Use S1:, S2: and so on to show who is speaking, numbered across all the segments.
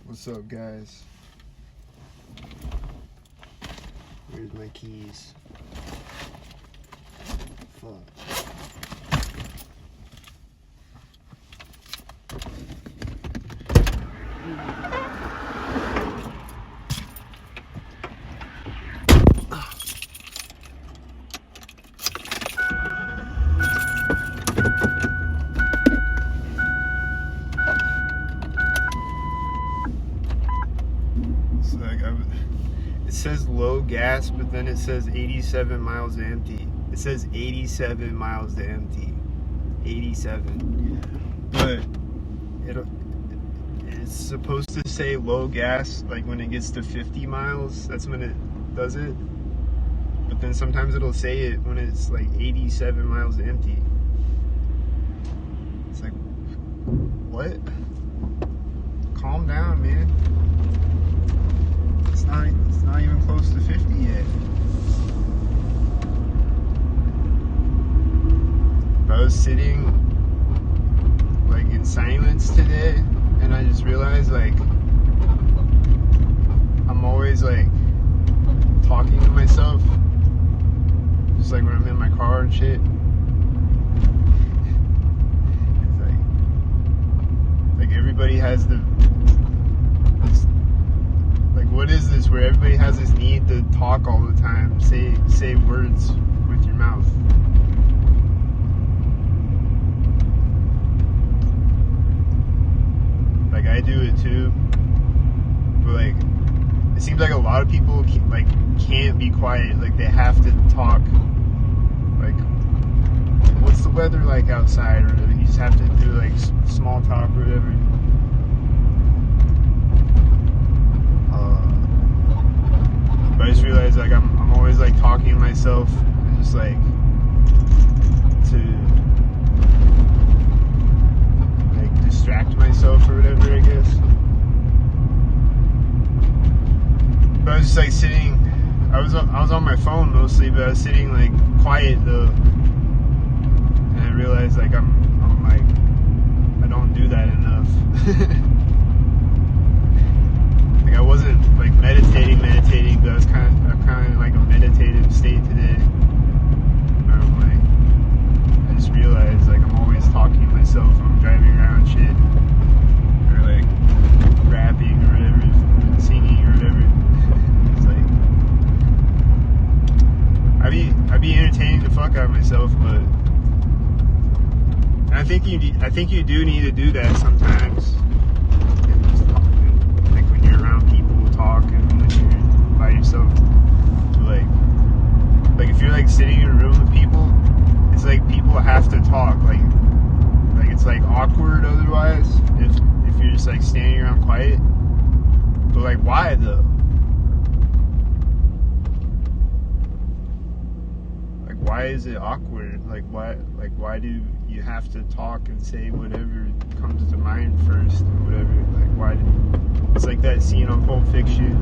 S1: What's up, guys? Where's my keys? Fuck. It says low gas, but then it says 87 miles to empty. It says 87 miles to empty. 87. But it's supposed to say low gas, like when it gets to 50 miles, that's when it does it. But then sometimes it'll say it when it's like 87 miles to empty. It's like, what? Calm down, man. It's not even close to 50 yet. I was sitting like in silence today, and I just realized like I'm always like talking to myself, just like when I'm in my car and shit. It's like everybody has what is this where everybody has this need to talk all the time, say words with your mouth. Like I do it too, but like it seems like a lot of people can't be quiet, like they have to talk. Like, what's the weather like outside, or you just have to do like small talk or whatever. But I just realized like I'm always like talking to myself, and just like to like distract myself or whatever, I guess. But I was just like sitting. I was on my phone mostly, but I was sitting like quiet though, and I realized like I'm like I don't do that enough. Like I wasn't like meditating, but I was kind of in like a meditative state today. And I'm like, I just realized like I'm always talking to myself when I'm driving around shit, or like rapping or whatever, singing or whatever. It's like I be entertaining the fuck out of myself, but I think you do need to do that sometimes. Talk, and when you're by yourself, like if you're like sitting in a room with people, it's like people have to talk, like it's like awkward otherwise if you're just like standing around quiet. But like, why though? Like, why is it awkward? Like why do you have to talk and say whatever comes to mind first or whatever? Like, why it's like that scene on Pulp Fiction.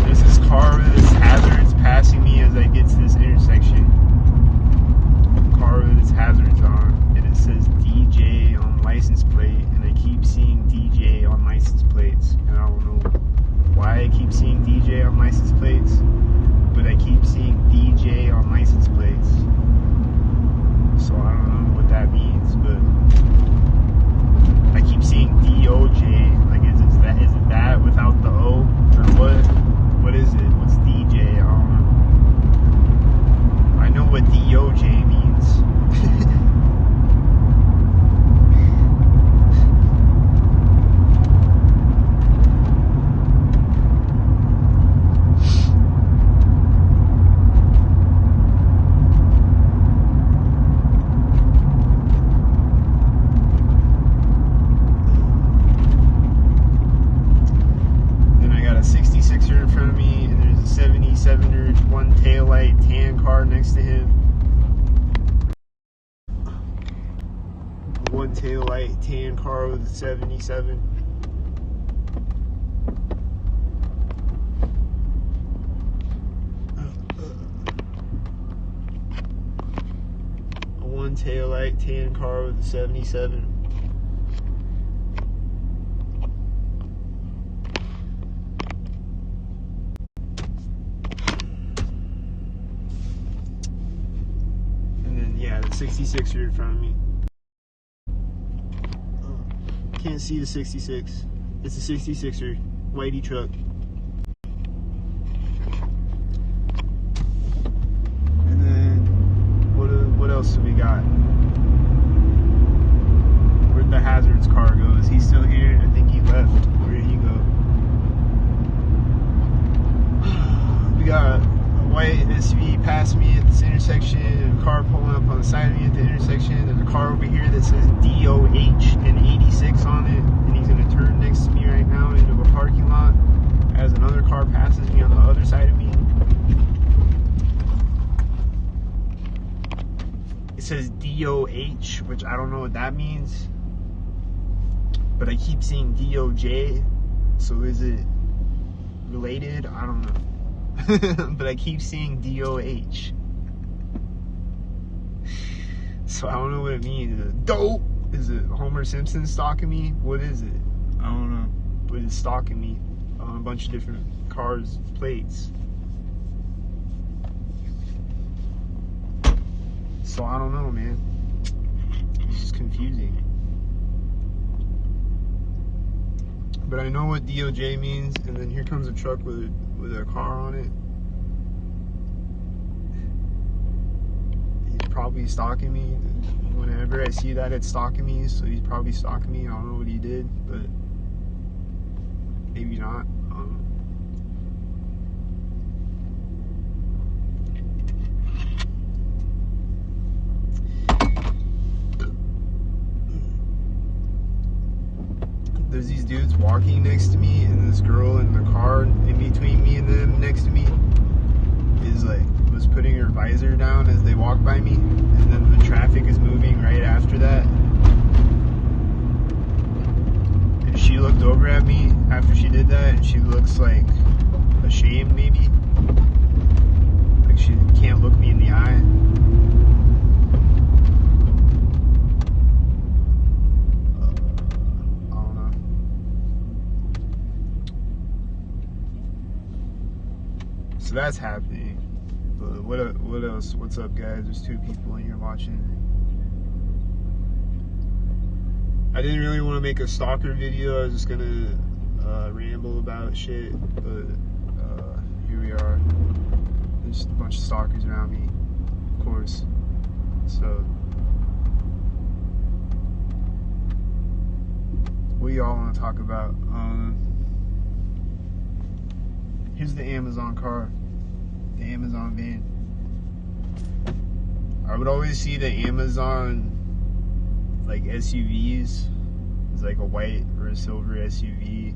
S1: There's this car with its hazards passing me as I get to this intersection. Car with its hazards on, and it says DJ on license plate, and I keep seeing DJ on license plates, and I don't know why I keep seeing DJ on license plates, but I keep seeing DJ on license plates. So I don't know what that means, but I keep seeing DOJ. Like, is it that without the O, or what? What is it? What's DJ? I don't know. I know what DOJ means. One taillight tan car next to him. One taillight tan car with a 77. A one taillight tan car with a 77. 66er in front of me. Can't see the 66. It's a 66er, whitey truck. And then what else do we got? Where'd the hazards car go? Is he still here? I think he left. Where did he go? We got a white SUV past me at this intersection, and a car pulling up on the side of me at the intersection. There's a car over here that says DOH and 86 on it, and he's gonna turn next to me right now into a parking lot as another car passes me on the other side of me. It says DOH, which I don't know what that means, but I keep seeing DOJ, so is it related? I don't know. But I keep seeing DOH. So I don't know what it means. Dope! Is it Homer Simpson stalking me? What is it? I don't know. But it's stalking me on a bunch of different cars' plates. So I don't know, man. It's just confusing. But I know what DOJ means, and then here comes a truck with a car on it. He's probably stalking me. Whenever I see that, it's stalking me, so he's probably stalking me. I don't know what he did, but maybe not. There's these dudes walking next to me, and this girl in the car in between me and them next to me was putting her visor down as they walk by me, and then the traffic is moving right after that. And she looked over at me after she did that, and she looks like ashamed, maybe. Like she can't look me in the eye. So that's happening. But what else? What's up, guys? There's two people in here watching. I didn't really want to make a stalker video. I was just gonna ramble about shit. But here we are. There's a bunch of stalkers around me, of course. So what do y'all want to talk about? Here's the Amazon car, the Amazon van. I would always see the Amazon like SUVs. It's like a white or a silver SUV.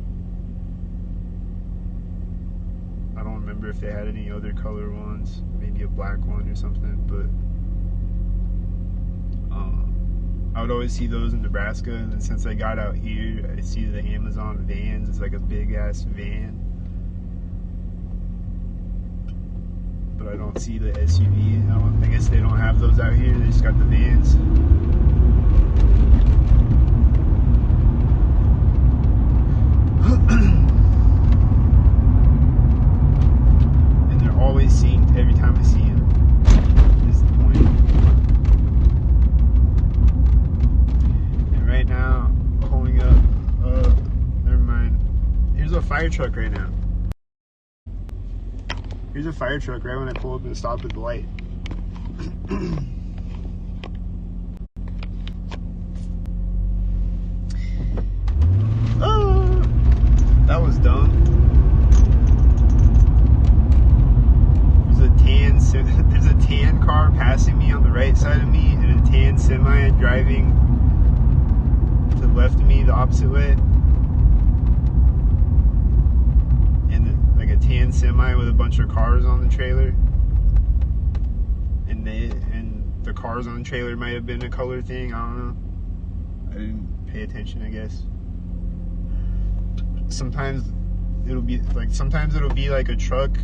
S1: I don't remember if they had any other color ones, maybe a black one or something, but I would always see those in Nebraska. And then since I got out here, I see the Amazon vans. It's like a big ass van. But I don't see the SUV. I guess they don't have those out here. They just got the vans. And they're always synced every time I see them. Is the point. And right now, pulling up. Never mind. Here's a fire truck right now. Here's a fire truck right when I pull up and stop at the light. Oh, that was dumb. There's a tan car passing me on the right side of me, and a tan semi driving to the left of me the opposite way. Tan semi with a bunch of cars on the trailer, and the cars on the trailer might have been a color thing. I don't know. I didn't pay attention, I guess. Sometimes it'll be like a truck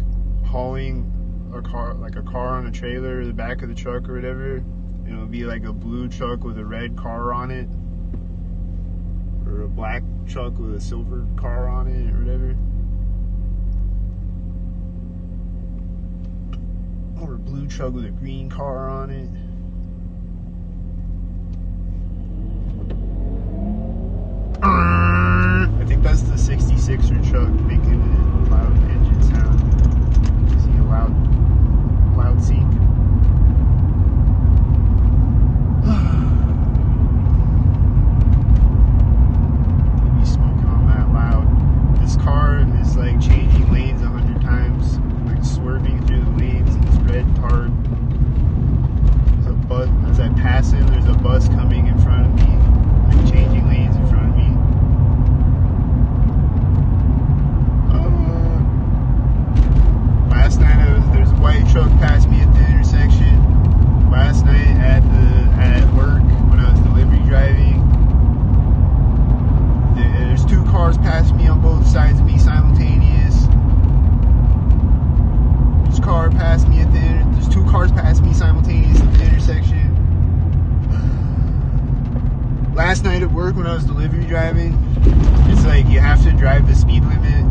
S1: hauling a car, like a car on a trailer, or the back of the truck or whatever, and it'll be like a blue truck with a red car on it, or a black truck with a silver car on it, or whatever. Or a blue truck with a green car on it. sixer truck making a loud engine sound. You see a loud sink. Maybe smoking on that loud. This car is like changing lanes 100 times, like swerving through the lanes in this red car. There's a bus as I pass him. There's a bus coming in front of me, like changing lanes in front of me. Last night there's a white truck passed me at the intersection. Last night at work when I was delivery driving, there's two cars passed me on both sides of me simultaneous. There's two cars passed me simultaneous at the intersection. Last night at work when I was delivery driving, it's like you have to drive the speed limit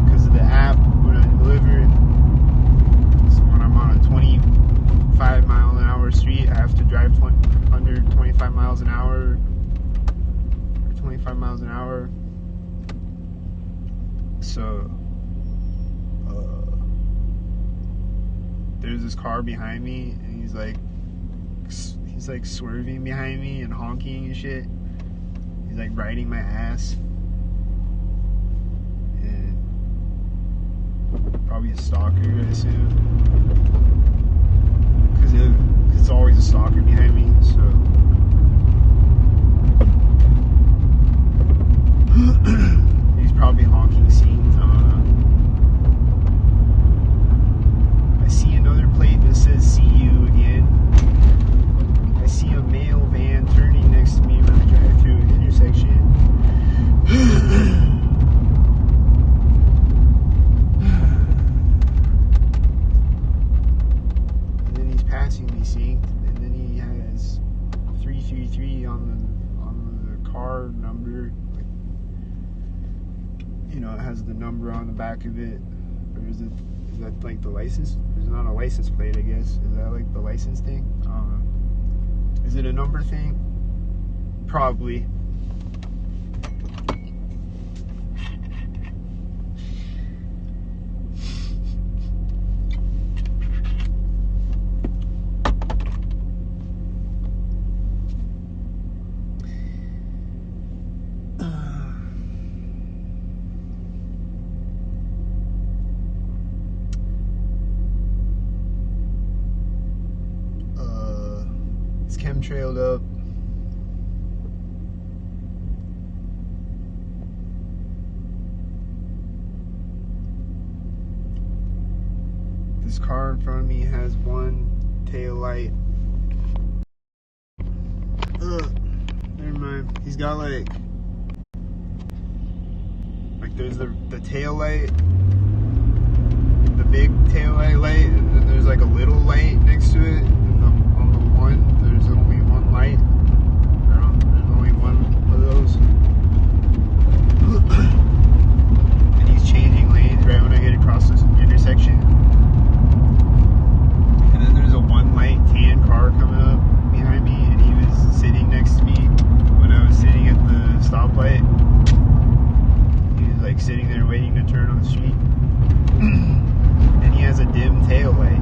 S1: because of the app when I deliver. So when I'm on a 25 mile an hour street, I have to drive under 25 miles an hour. 25 miles an hour. So there's this car behind me, and he's like swerving behind me and honking and shit. He's like riding my ass, and probably a stalker, I assume, because it's always a stalker behind me. So he's probably honking scenes. I don't know. I see another plate that says "See you again." I see a mail van turning next to me when I drive through an intersection. And then he's passing me, synced, and then he has 333 on the car number. Like, you know, it has the number on the back of it. Or is that like the license? There's not a license plate, I guess. Is that like the license thing? I don't know. Is it a number thing? Probably. Chemtrailed up. This car in front of me has one tail light. Never mind. He's got like there's the tail light, the big tail light, and then there's like a little light next to it. On the one, there's only one light. There's only one of those. And he's changing lanes right when I get across this intersection. And then there's a one light tan car coming up behind me, and he was sitting next to me when I was sitting at the stoplight. He was like sitting there waiting to turn on the street. And he has a dim tail light.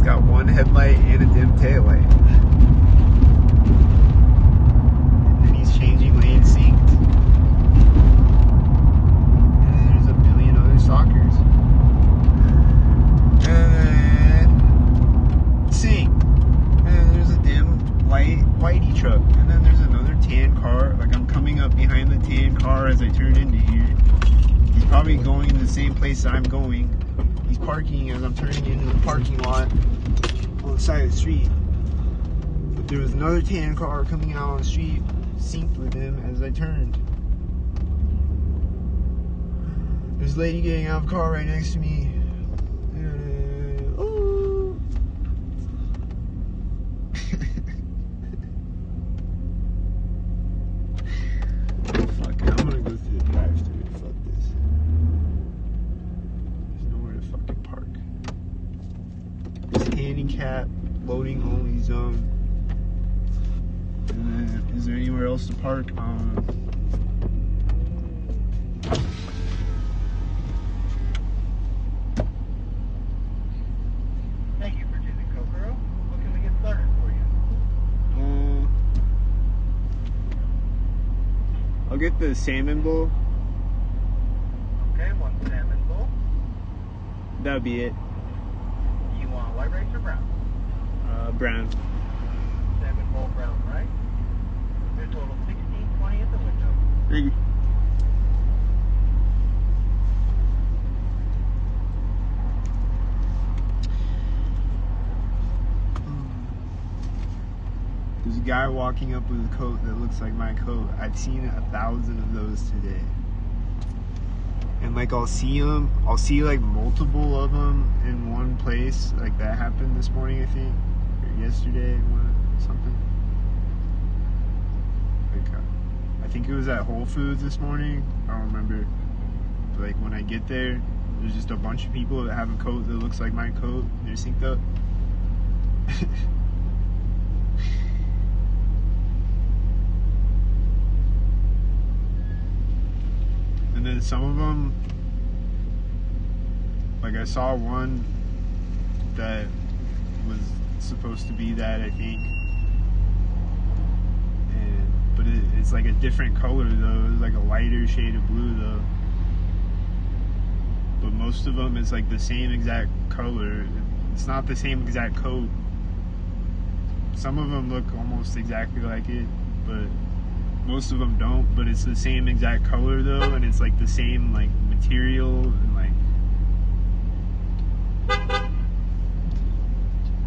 S1: Got one headlight and a dim tail light. And then he's changing lane synced. And then there's a billion other stalkers. And then sync. And then there's a dim light whitey truck. And then there's another tan car. Like I'm coming up behind the tan car as I turn into here. He's probably going in the same place I'm going. He's parking as I'm turning into the parking lot on the side of the street. But there was another tan car coming out on the street, synced with him as I turned. There's a lady getting out of the car right next to me. Oh. Fuck it, I'm gonna go through the drive-thru. Fuck this. There's nowhere to fucking park. It's handicap, loading only zone. And then, is there anywhere else to park? park.
S2: Thank you for choosing Kokoro. What can we get started for you?
S1: I'll get the salmon bowl.
S2: Okay, one salmon bowl.
S1: That'll be it.
S2: Do you want white rice or brown?
S1: Brown.
S2: Salmon bowl, brown rice. Your total $16.20 at the window.
S1: Thank you. There's a guy walking up with a coat that looks like my coat. I've seen 1,000 of those today. And like I'll see like multiple of them in one place. Like that happened this morning, I think, or yesterday, something. Like I think it was at Whole Foods this morning. I don't remember. But like when I get there, there's just a bunch of people that have a coat that looks like my coat. They're synced up. And then some of them, like I saw one that was supposed to be that, I think, but it's like a different color though. It's like a lighter shade of blue though. But most of them is like the same exact color. It's not the same exact coat. Some of them look almost exactly like it, but most of them don't. But it's the same exact color though, and it's like the same like material and like.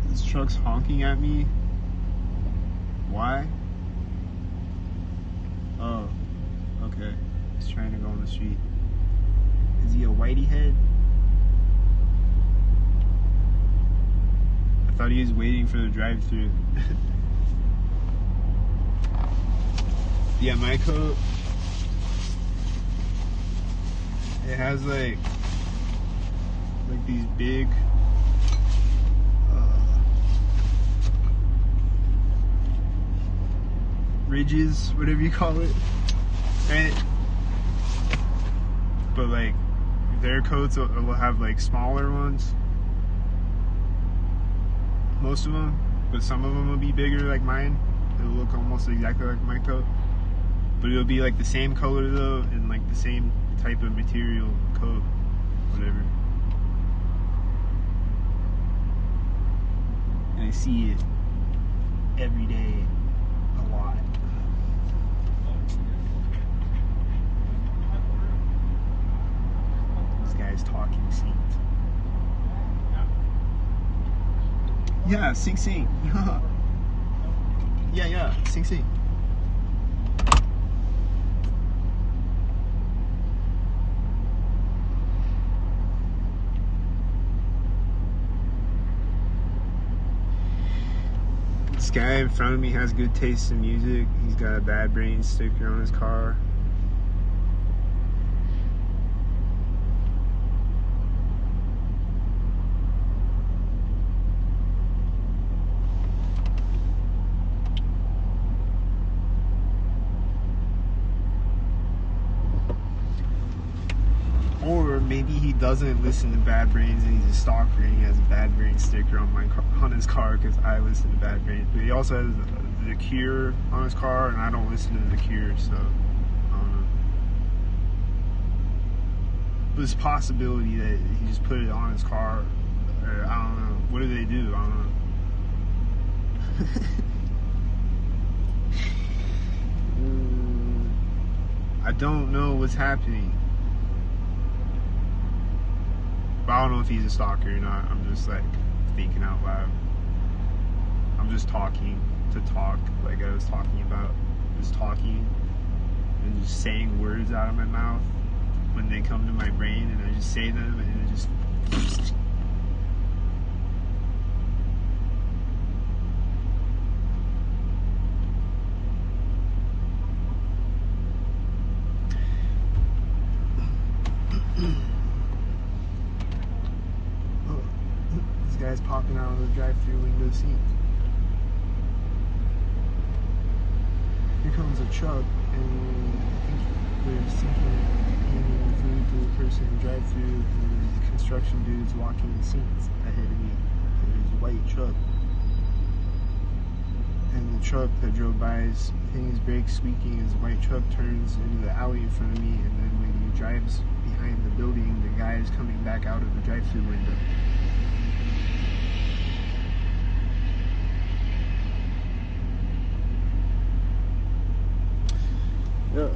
S1: This truck's honking at me. Why? Oh, okay. He's trying to go on the street. Is he a whitey head? I thought he was waiting for the drive-thru. Yeah, my coat, it has like these big ridges, whatever you call it, right? But like their coats will have like smaller ones, most of them, but some of them will be bigger like mine. It'll look almost exactly like my coat, but it'll be like the same color though, and like the same type of material coat, whatever. And I see it every day a lot. This guy's talking synced. Yeah, sync. Yeah, sync. This guy in front of me has good taste in music. He's got a Bad Brains sticker on his car. Or maybe he doesn't listen to Bad Brains and he's a stalker and he has a Bad Brains sticker on his car because I listen to Bad Brains. But he also has The Cure on his car, and I don't listen to The Cure, so I don't know. But there's a possibility that he just put it on his car, or I don't know. What do they do? I don't know. I don't know what's happening. But I don't know if he's a stalker or not. I'm just like thinking out loud. I'm just talking to talk, like I was talking about. Just talking and just saying words out of my mouth when they come to my brain, and I just say them and it just. Guys popping out of the drive-thru window seat. here comes a truck, and I think they're sinking handing food to the person in the drive-thru. The construction dude's walking the seats ahead of me. There's a white truck. And the truck that drove by is hitting his brakes, squeaking as the white truck turns into the alley in front of me, and then when he drives behind the building, the guy is coming back out of the drive-thru window. Yeah.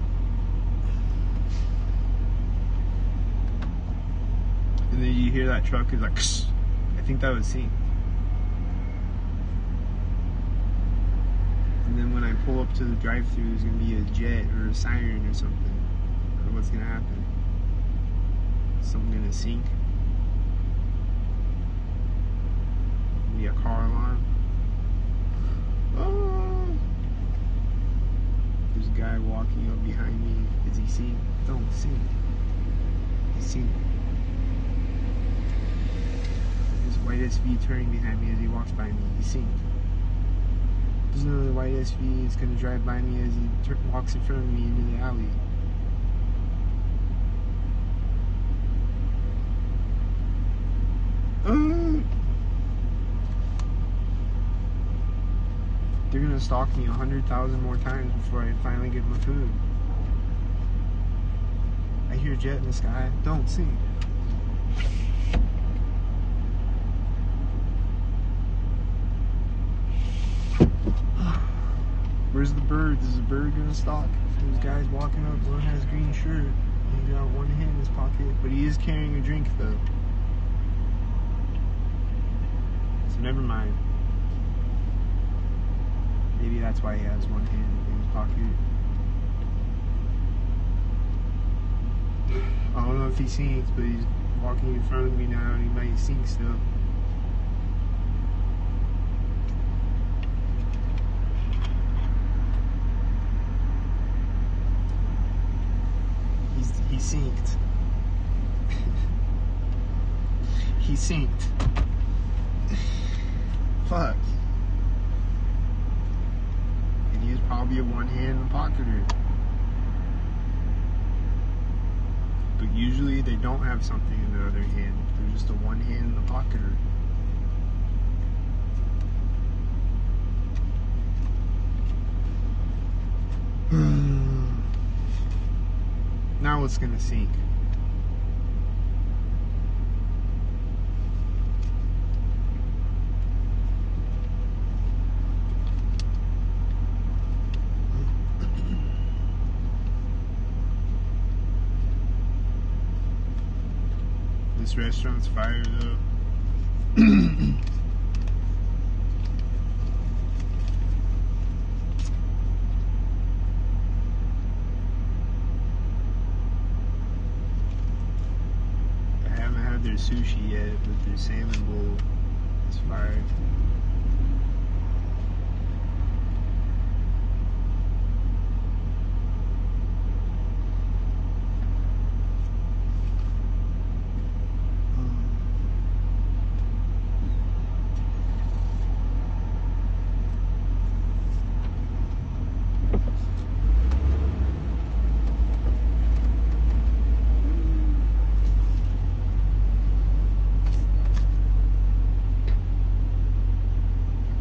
S1: And then you hear that truck is like, I think that was Sync. And then when I pull up to the drive-thru, there's gonna be a jet or a siren or something. I don't know what's gonna happen. Something gonna sink. Maybe a car alarm. Oh! There's a guy walking up behind me. Is he sink? Don't sink. He's sink. There's a white SV turning behind me as he walks by me. He's sink. There's another white SV is gonna drive by me as he walks in front of me into the alley. They're gonna stalk me 100,000 more times before I finally get my food. I hear a jet in the sky. Don't see. Where's the bird? Is the bird gonna stalk? There's guys walking up. One has a green shirt. He's got one hand in his pocket, but he is carrying a drink though. So never mind. Maybe that's why he has one hand in his pocket. I don't know if he sinks, but he's walking in front of me now and he might sink still. He sinked. He sinked. Fuck. And he was probably a one-hand pocketer. But usually they don't have something in their other hand. They're just a one-hand pocketer. Now it's gonna sink. This restaurant's fire though. Their sushi yet, but their salmon bowl is fire.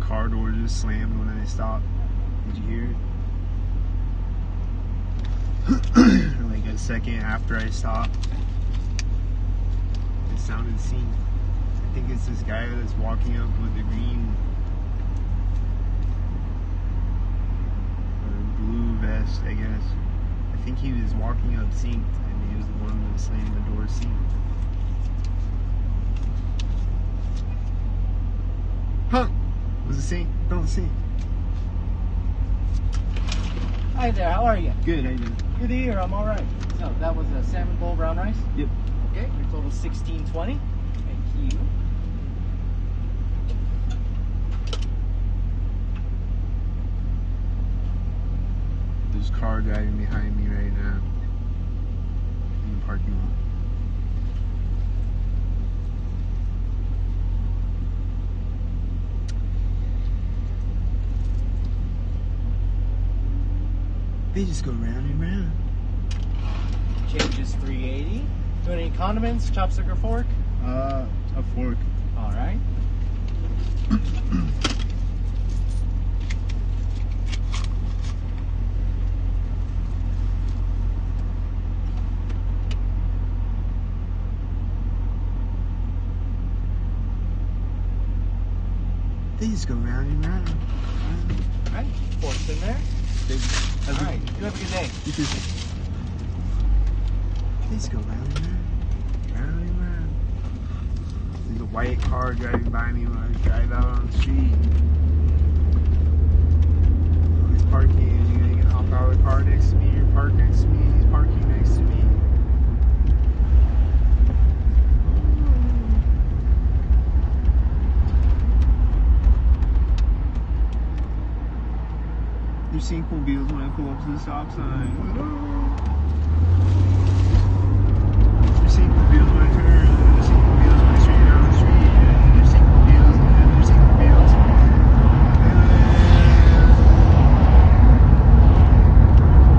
S1: Car door just slammed when I stopped. Did you hear it? Like a second after I stopped, it sounded seen. I think it's this guy that's walking up with the green or blue vest, I guess. I think he was walking up synced and he was the one that slammed the door synced. Huh? Was it sync? Don't sync.
S2: Hi there, how are you?
S1: Good, how you doing?
S2: Good to hear, I'm alright. So, that was a salmon bowl brown rice?
S1: Yep.
S2: Okay, your total $16.20. Thank you.
S1: There's a car driving behind me right now in the parking lot. They just go round and round.
S2: Changes 380. Doing any condiments, chopstick or fork?
S1: A fork.
S2: All right.
S1: They just go round and round.
S2: All right. Forks in there. All right. You have a good day.
S1: You too. They just go round and round. Round and round. There's a white car driving by me when I drive out on the street. He's parking. Is he gonna hop out of the car next to me or park next to me? He's parking next to me. You're seeing cool views when I pull up to the stop sign. You're seeing cool views when I turn. You're seeing cool views when I straighten down the street. You're seeing cool views. You're seeing cool views.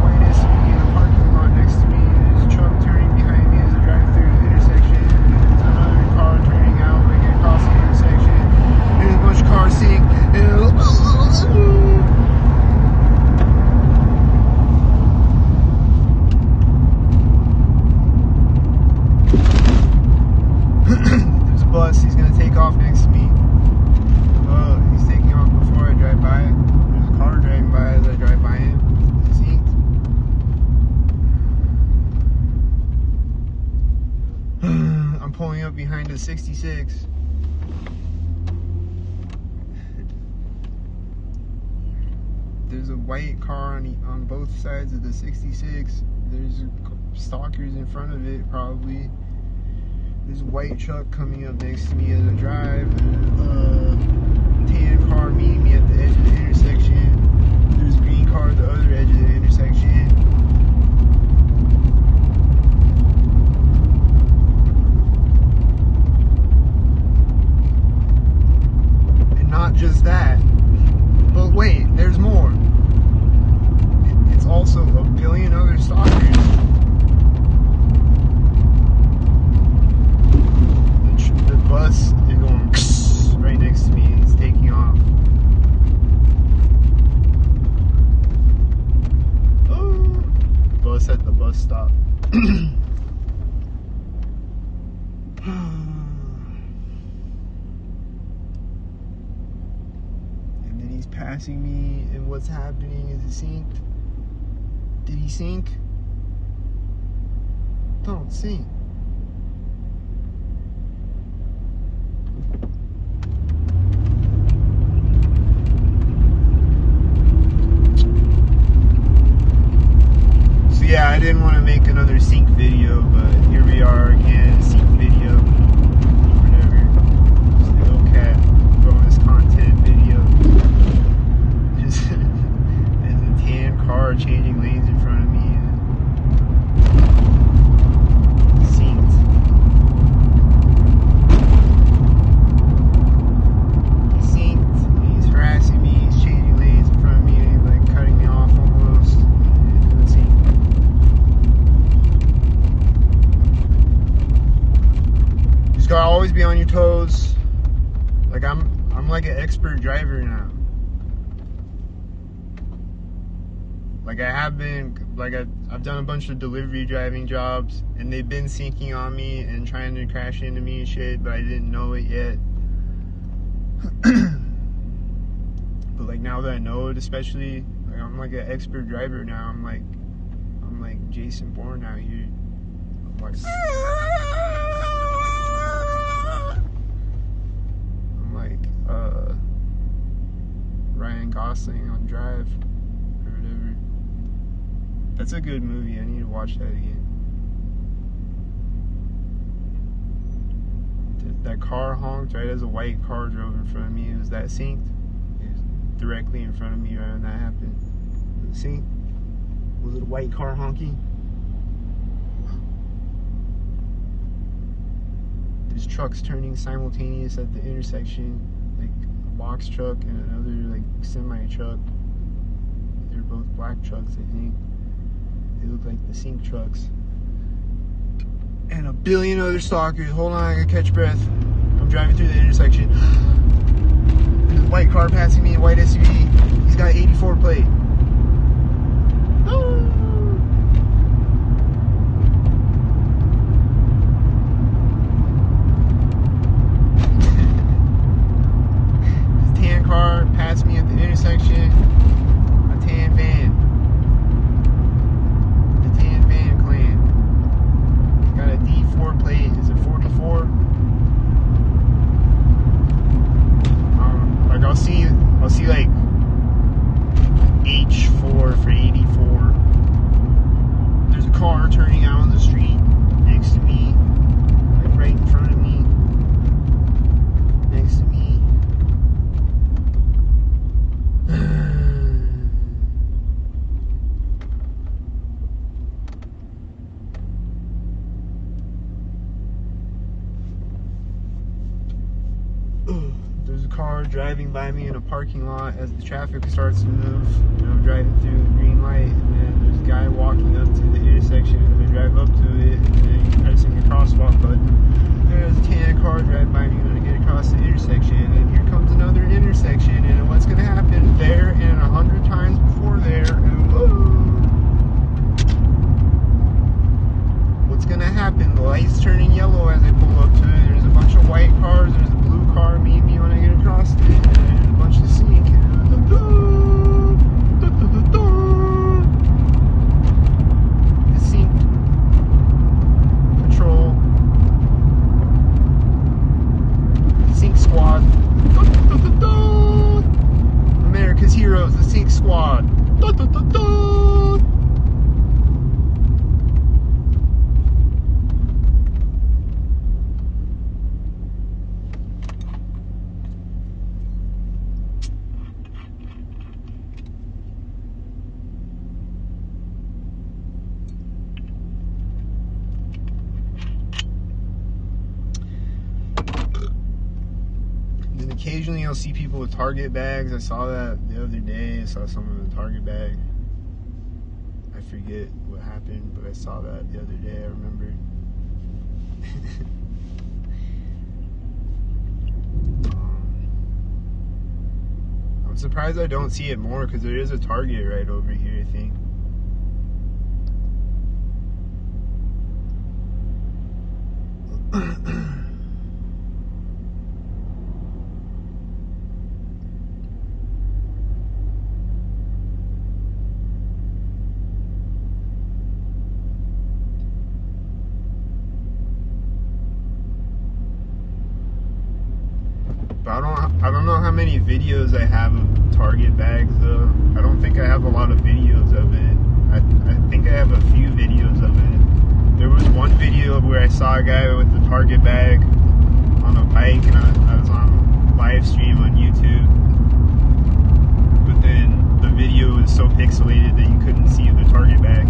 S1: White SUV in the parking lot next to me. There's a truck turning behind me as I drive through the intersection. There's another car turning out when I get across the intersection. There's a bunch of cars seeing. Bus, he's gonna take off next to me. He's taking off before I drive by. There's a car driving by as I drive by him. It's inked. I'm pulling up behind a 66. There's a white car on both sides of the 66. There's stalkers in front of it, probably. There's a white truck coming up next to me as I drive. Tan car meeting me at the edge of the intersection. There's a green car at the other edge of the intersection. And not just that, but wait, there's more. It's also a billion other stalkers. Bus is going right next to me. It's taking off. Oh, bus at the bus stop. And then he's passing me, and what's happening is it synced. Did he sink? Don't sink. Yeah, I didn't want to make another sync video, but here we are again, sync video, whatever. Still cat bonus content video. There's a tan car changing lanes in front of me. Synced. He's synced. He's harassing me. He's changing lanes in front of me, and he's like cutting me off almost. Let's see. Just gotta always be on your toes. Like I'm like an expert driver now. Like I have been, like I've done a bunch of delivery driving jobs, and they've been syncing on me and trying to crash into me and shit, but I didn't know it yet. But like now that I know it, especially, like I'm like an expert driver now. I'm like Jason Bourne out here. I'm like Ryan Gosling on Drive or whatever. That's a good movie. I need to watch that again. That car honked right as a white car drove in front of me. Was that synced? It was directly in front of me right when that happened. Was it synced? Was it a white car honking? There's trucks turning simultaneous at the intersection, like a box truck and another like semi truck. They're both black trucks, I think. They look like the sink trucks. And a billion other stalkers. Hold on, I gotta catch breath. I'm driving through the intersection. There's a white car passing me, a white SUV. He's got an 84 plate. This tan car passed me at the intersection. A tan van. The tan van clan. It's got a D4 plate. Is it 44? Like I'll see like H4 for 84. There's a car turning out on the street next to me, like right in front of me, next to me. There's a car driving by me in a parking lot as the traffic starts to move. And I'm driving through the green light, and then there's a guy walking up to the intersection, and I drive up to it, and then he's pressing the crosswalk button. There's a tan car driving by me when I get across the intersection, and here comes another intersection, and what's going to happen there and 100 times before there, and whoa! What's going to happen? The light's turning yellow as I pull up to it. There's a bunch of white cars. There's a blue car meet me when I get across it, and there's a bunch of sink. The sink patrol, the sink squad, America's heroes, the sink squad. And occasionally I'll see people with Target bags. I saw that the other day. I saw someone with a Target bag. I forget what happened, but I saw that the other day. I remember. I'm surprised I don't see it more because there is a Target right over here, I think. But I don't know how many videos I have of Target bags though. I don't think I have a lot of videos of it. I think I have a few videos of it. There was one video where I saw a guy with a Target bag on a bike, and I was on live stream on YouTube. But then the video was so pixelated that you couldn't see the Target bag.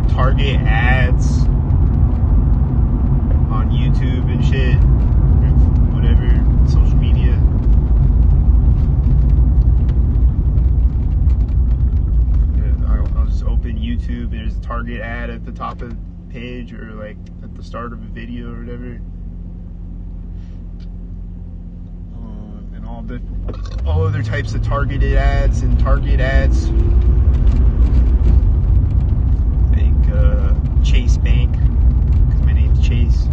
S1: Target ads on YouTube and shit, whatever, social media. I'll just open YouTube. There's a Target ad at the top of the page, or like at the start of a video or whatever. And all other types of targeted ads and Target ads. Chase Bank, because my name's Chase.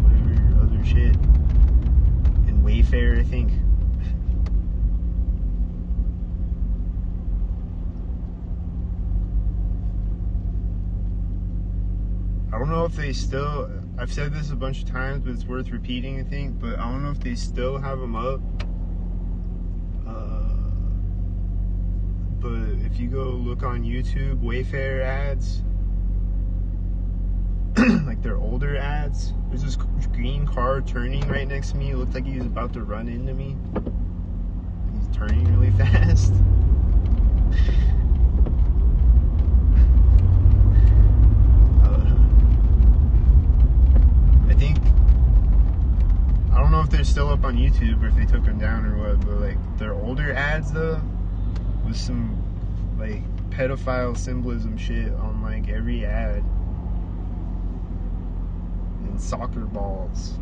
S1: Whatever other shit. And Wayfair, I think. I don't know if they still, I've said this a bunch of times, but it's worth repeating, I think, but I don't know if they still have them up. if you go look on YouTube, Wayfair ads, like their older ads, there's this green car turning right next to me. It looked like he was about to run into me. He's turning really fast. I don't know if they're still up on YouTube or if they took them down or what, but like their older ads though, with some like pedophile symbolism shit on like every ad, and soccer balls,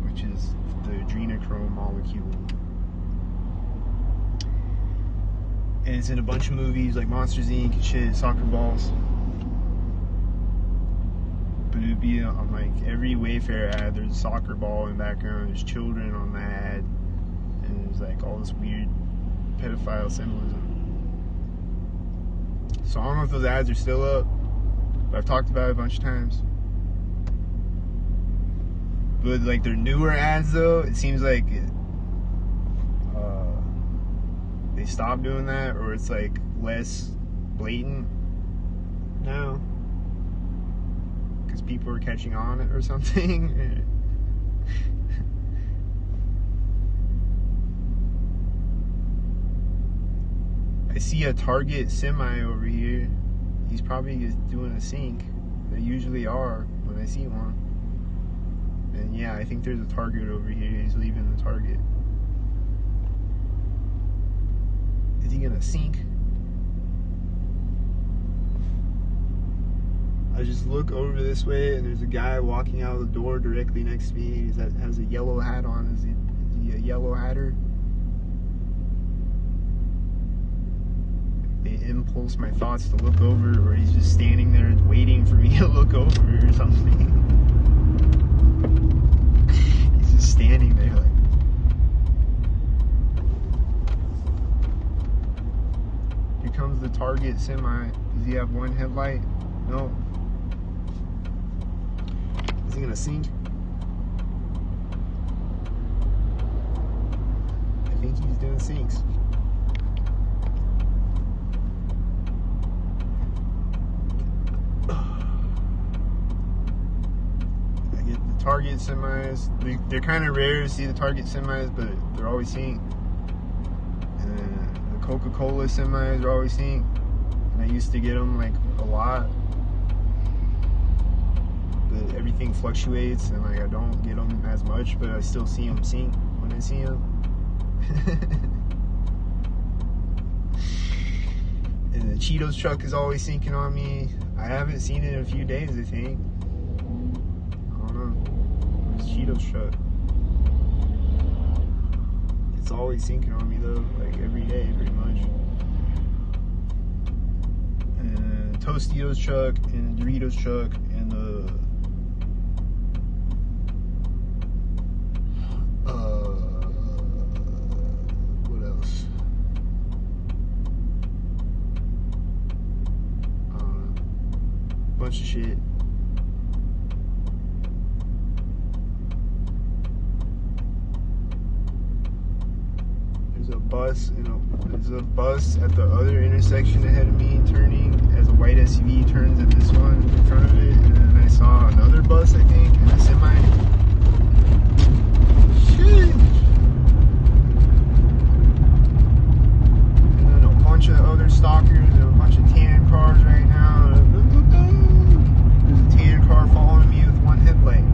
S1: which is the adrenochrome molecule, and it's in a bunch of movies like Monsters Inc. and shit. Soccer balls. But it would be on like every Wayfair ad, there's a soccer ball in the background, there's children on the ad, and there's like all this weird pedophile symbolism. So I don't know if those ads are still up, but I've talked about it a bunch of times. But like their newer ads though, it seems like they stopped doing that, or it's like less blatant now. Because people are catching on it or something. I see a Target semi over here. He's probably just doing a sync. They usually are when I see one. And yeah, I think there's a Target over here. He's leaving the Target. Is he gonna sync? I just look over this way and there's a guy walking out of the door directly next to me. He has a yellow hat on. Is he a yellow hatter? They impulse my thoughts to look over, or he's just standing there waiting for me to look over or something. He's just standing there like. Here comes the Target semi. Does he have one headlight? No. Is he gonna sync? I think he's doing syncs. I get the Target semis. They're kind of rare to see the Target semis, but they're always synced. And then the Coca-Cola semis are always synced. And I used to get them like a lot. Everything fluctuates and like I don't get them as much, but I still see them sync when I see them. And the Cheetos truck is always syncing on me. I haven't seen it in a few days, I think. I don't know. Where's Cheetos truck? It's always syncing on me though, like every day pretty much. And Tostitos truck and Doritos truck and the what else? Bunch of shit. There's a bus at the other intersection ahead of me turning as a white SUV turns at this one in front of it, and then I saw another bus, I think, and a semi. And then a bunch of other stalkers and a bunch of tan cars right now. There's a tan car following me with one headlight.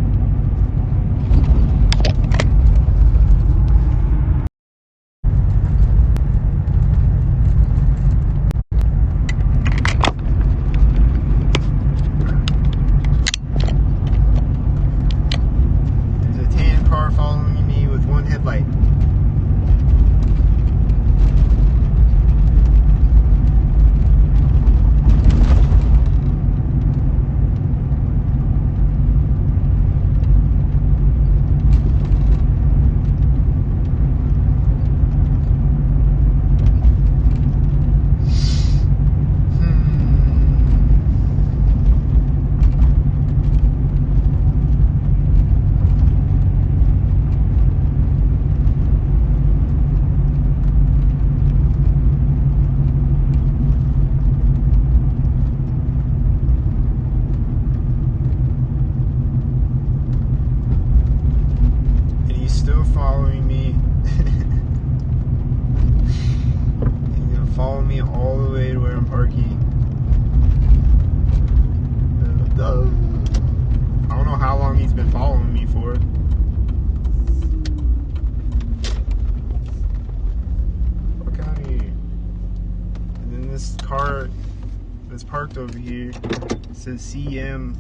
S1: that's parked over here. It says CM.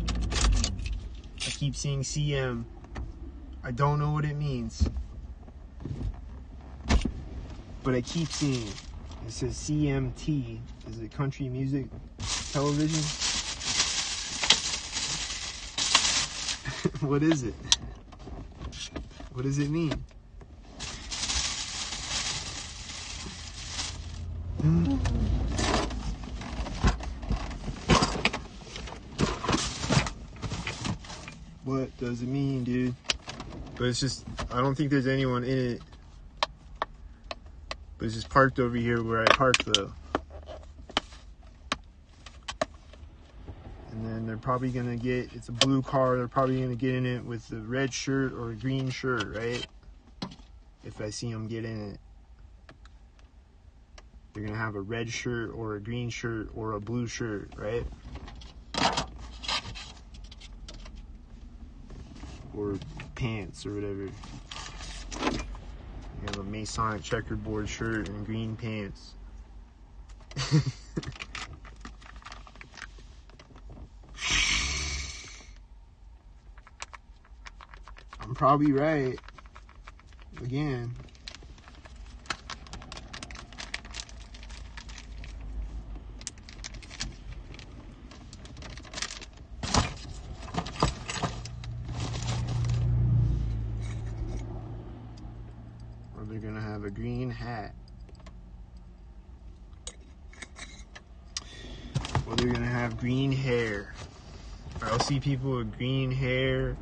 S1: I keep seeing CM. I don't know what it means, but I keep seeing it. It says CMT. Is it country music television? What is it? What does it mean? What does it mean, dude? But it's just, I don't think there's anyone in it. But it's just parked over here where I park though. And then they're probably gonna get, it's a blue car, they're probably gonna get in it with a red shirt or a green shirt, right? If I see them get in it. They're gonna have a red shirt or a green shirt or a blue shirt, right? Or pants or whatever. You have a Masonic checkerboard shirt and green pants. I'm probably right. Again. Or they're gonna have a green hat. Or they're gonna have green hair. I'll see people with green hair.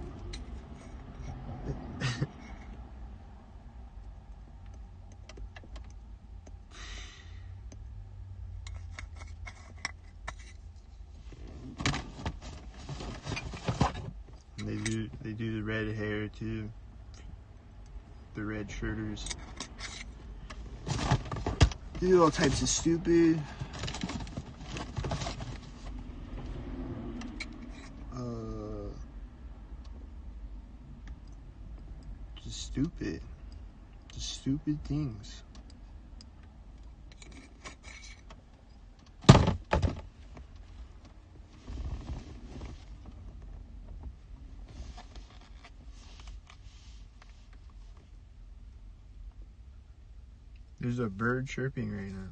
S1: They do the red hair too. The red shirters. They do all types of stupid. Just stupid things. There's a bird chirping right now.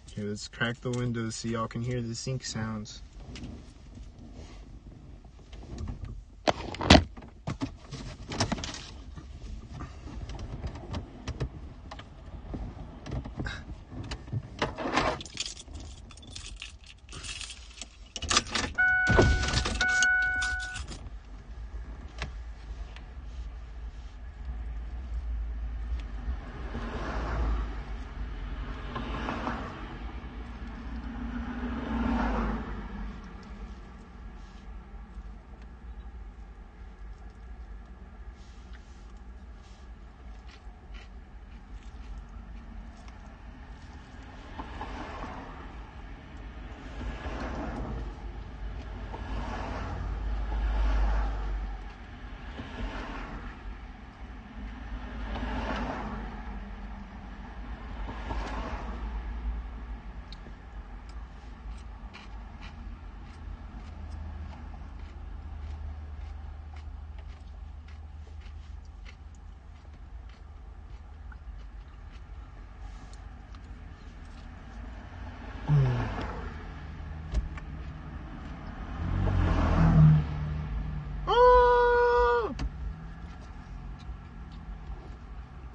S1: Okay, let's crack the windows so y'all can hear the sink sounds.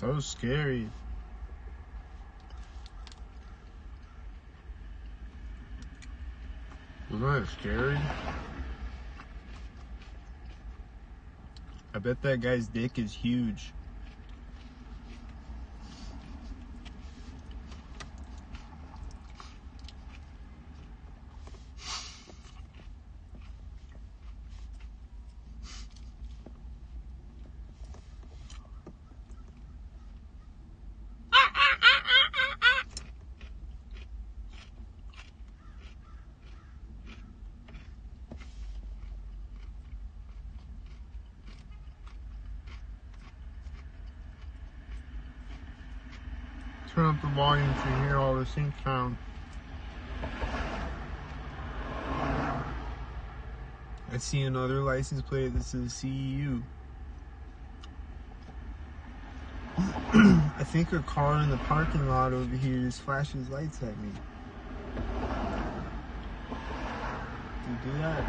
S1: That was scary. Wasn't that scary? I bet that guy's dick is huge. Turn up the volume so you hear all the sync sound. I see another license plate that says CEU. I think a car in the parking lot over here just flashes lights at me. Did it do that?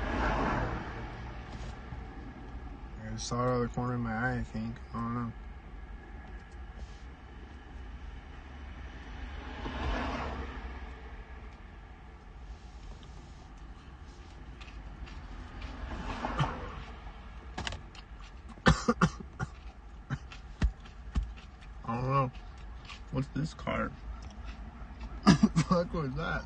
S1: I saw it out of the corner of my eye, I think. I don't know. I don't know. What's this car? What was that?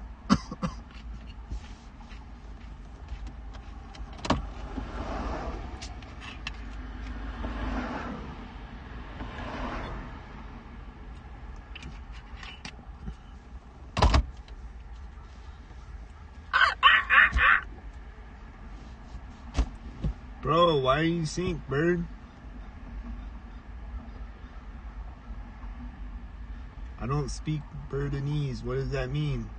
S1: Bro, why do you sink, bird? I don't speak Birdinese. What does that mean?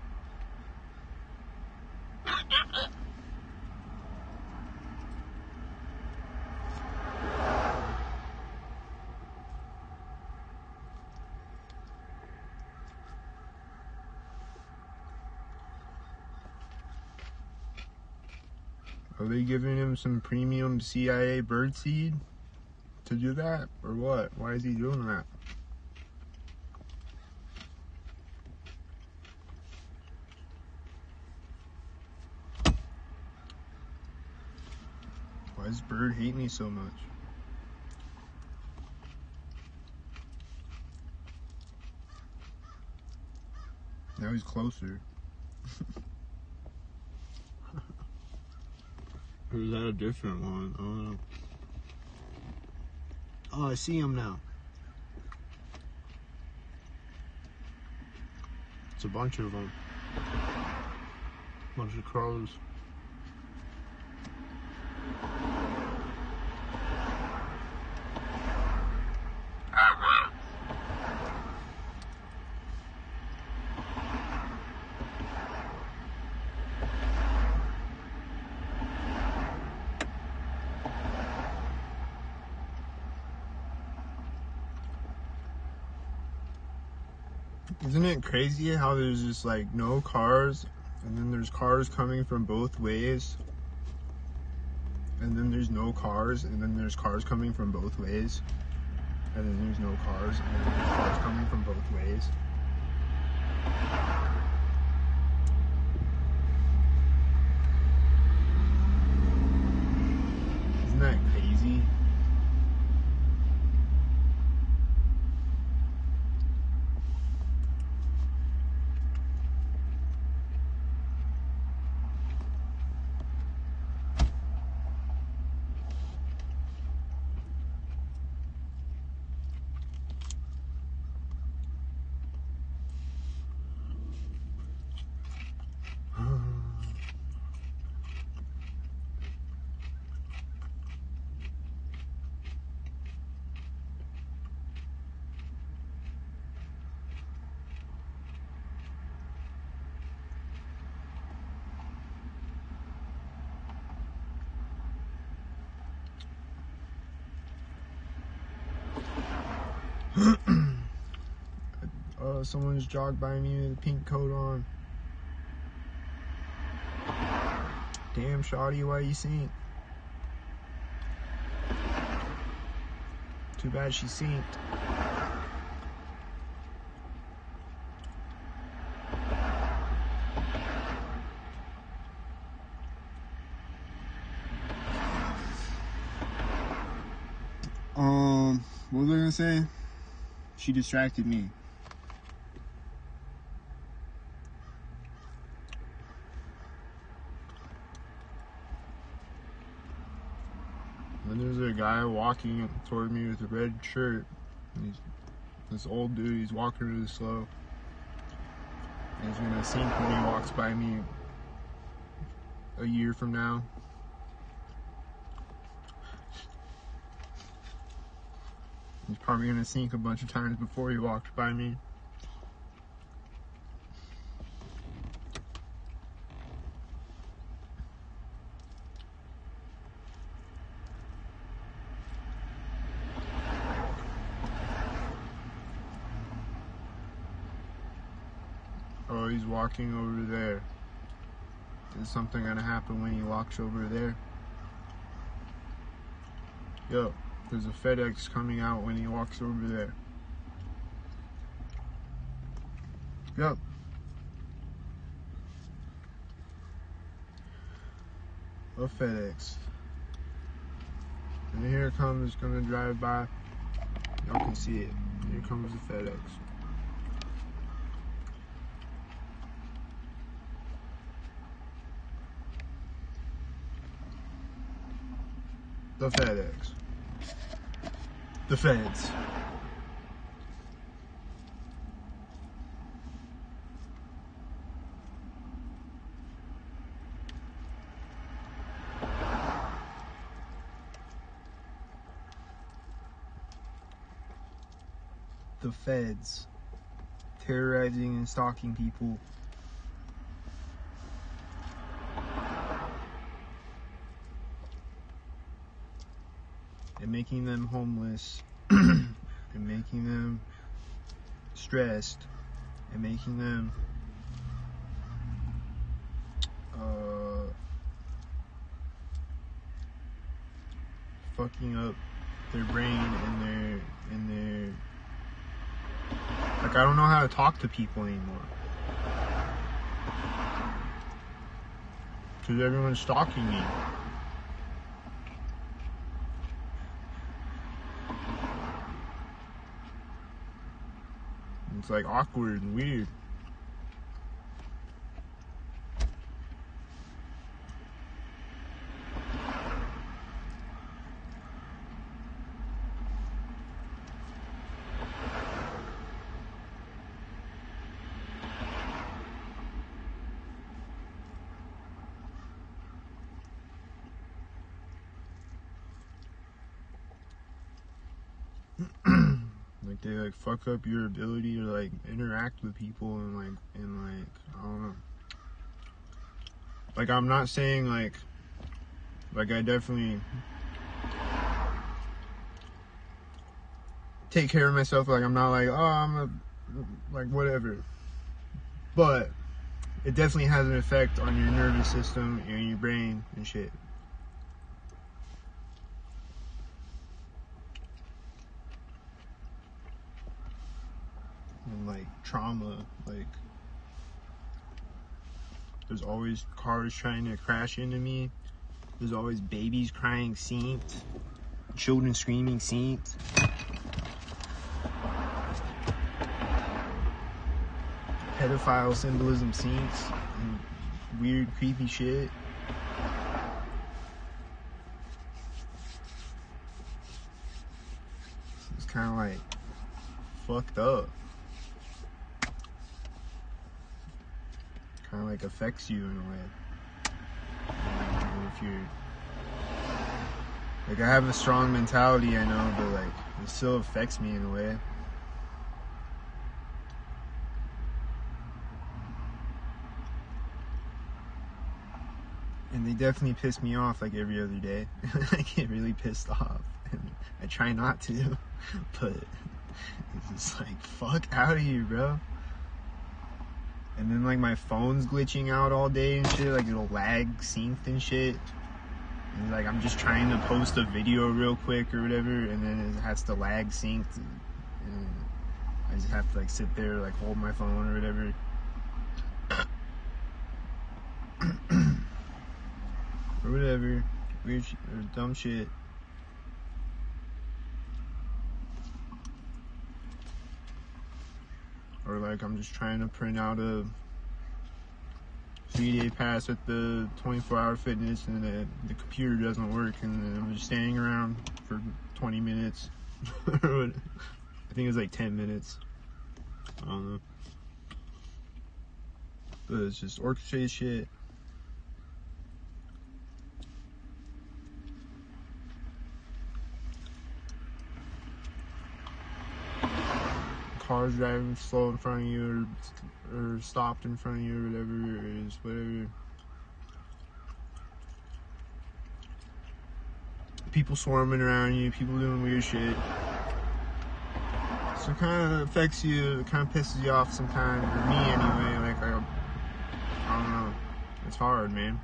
S1: Are they giving him some premium CIA birdseed to do that? Or what? Why is he doing that? Why does Bird hate me so much? Now he's closer. Or is that a different one? I don't know. Oh, I see him now. It's a bunch of them. Bunch of crows. Isn't it crazy how there's just like no cars, and then there's cars coming from both ways, and then there's no cars, and then there's cars coming from both ways, and then there's no cars, and then there's cars coming from both ways. Isn't that crazy? Someone just jogged by me with a pink coat on. Damn, Shawty, why you sink? Too bad she sinked. What was I gonna say? She distracted me. Then there's a guy walking toward me with a red shirt. And this old dude, he's walking really slow. And he's gonna sink when he walks by me a year from now. He's probably gonna sink a bunch of times before he walked by me. Oh, he's walking over there. Is something gonna happen when he walks over there? Yo, there's a FedEx coming out when he walks over there. Yo. A FedEx. And here it comes, gonna drive by. Y'all can see it. Here comes the FedEx. The FedEx. The feds. The feds. Terrorizing and stalking people. And making them homeless. And making them stressed. And making them fucking up their brain and their like, I don't know how to talk to people anymore. Because everyone's stalking me. It's like awkward and weird. Like, they like fuck up your ability to like interact with people and like I don't know. Like, I'm not saying like I definitely take care of myself. Like, I'm not like, oh, I'm a like whatever. But it definitely has an effect on your nervous system and your brain and shit. And like trauma, like there's always cars trying to crash into me. There's always babies crying synced, children screaming synced. Pedophile symbolism synced, and weird creepy shit. It's kind of like fucked up. Kind of like affects you in a way. And if you're like, I have a strong mentality, I know, but like it still affects me in a way. And they definitely piss me off like every other day. I get really pissed off. And I try not to, but it's just like, fuck out of here, bro. And then like my phone's glitching out all day and shit, like it'll lag synced and shit. And like I'm just trying to post a video real quick or whatever, and then it has to lag synced. And I just have to like sit there, like hold my phone or whatever. Or whatever, weird or dumb shit. Or like I'm just trying to print out a 3-day pass at the 24-hour fitness, and the computer doesn't work, and then I'm just standing around for 20 minutes. I think it's like 10 minutes. I don't know. But it's just orchestrated shit. Cars driving slow in front of you, or stopped in front of you, or whatever it is, whatever. People swarming around you, people doing weird shit. So it kind of affects you, it kind of pisses you off sometimes, or me anyway. Like, It's hard, man.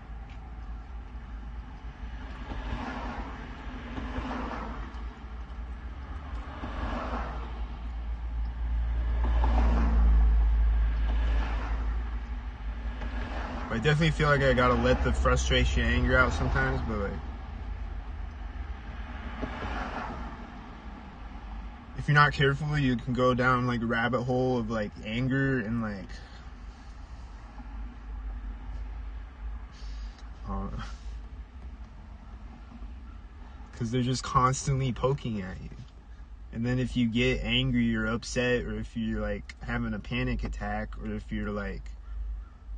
S1: I definitely feel like I gotta let the frustration, anger out sometimes, but like, if you're not careful, you can go down like a rabbit hole of like anger and like, because they're just constantly poking at you. And then if you get angry or upset, or if you're like having a panic attack, or if you're like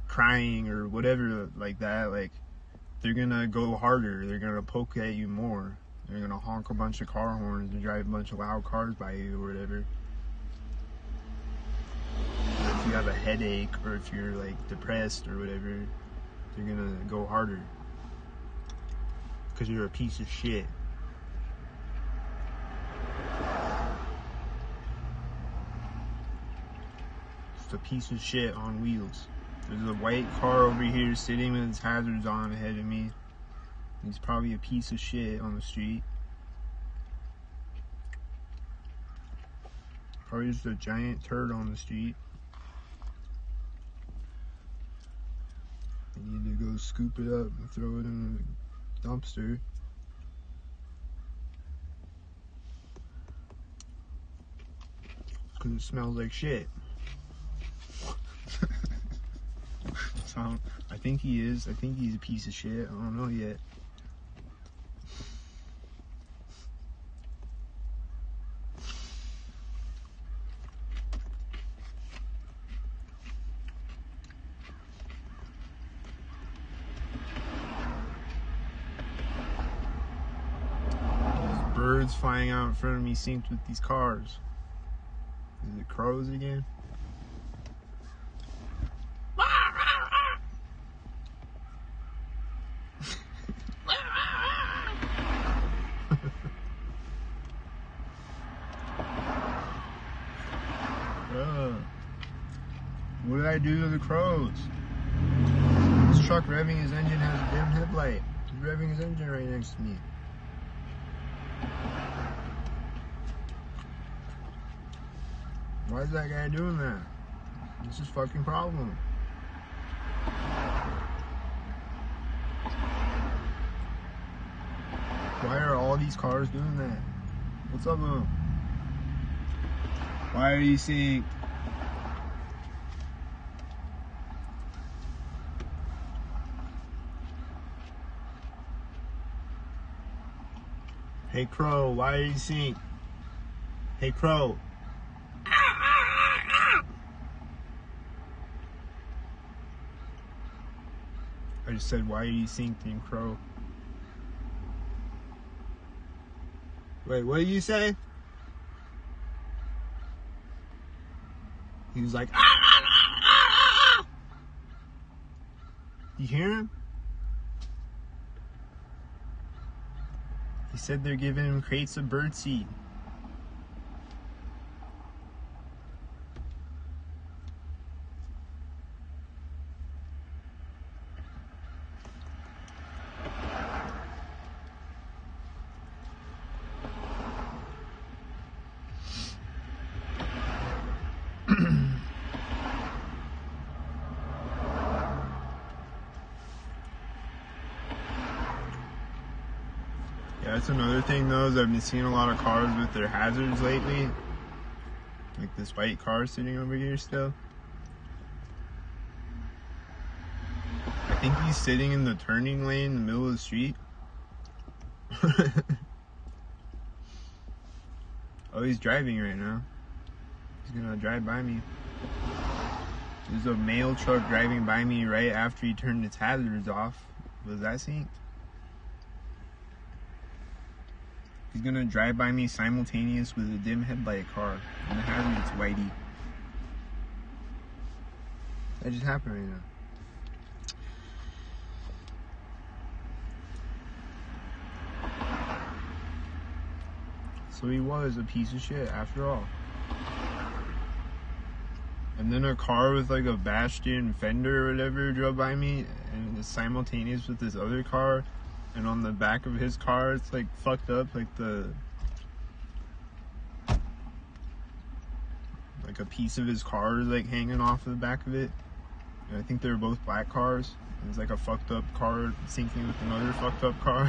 S1: crying or whatever like that, like, they're gonna go harder. They're gonna poke at you more. They're gonna honk a bunch of car horns and drive a bunch of loud cars by you or whatever. Or if you have a headache, or if you're like depressed or whatever, they're gonna go harder. Because you're a piece of shit. Just a piece of shit on wheels. There's a white car over here sitting with its hazards on ahead of me. He's probably a piece of shit on the street. Probably just a giant turd on the street. I need to go scoop it up and throw it in the dumpster. Because it smells like shit. So, I think he is. I think he's a piece of shit. I don't know yet. There's birds flying out in front of me synced with these cars. Is it crows again? What did I do to the crows? This truck revving his engine has a damn headlight. He's revving his engine right next to me. Why is that guy doing that? It's his fucking problem. Why are all these cars doing that? What's up with them? Why are you seeing... Hey Crow, why are you synced? Hey Crow. I just said, why are you synced in Crow? Wait, what did you say? He was like, you hear him? He said they're giving him crates of birdseed. Yeah, that's another thing though, is I've been seeing a lot of cars with their hazards lately. Like this white car sitting over here still. I think he's sitting in the turning lane in the middle of the street. Oh, he's driving right now. He's gonna drive by me. There's a mail truck driving by me right after he turned its hazards off. Was that synced? He's gonna drive by me simultaneous with a dim headlight car and the hazard's whitey. That just happened right now. So he was a piece of shit after all. And then a car with like a Bastion fender or whatever drove by me, and it's simultaneous with this other car, and on the back of his car it's like fucked up, like a piece of his car is like hanging off of the back of it. And I think they were both black cars. It's like a fucked up car syncing with another fucked up car.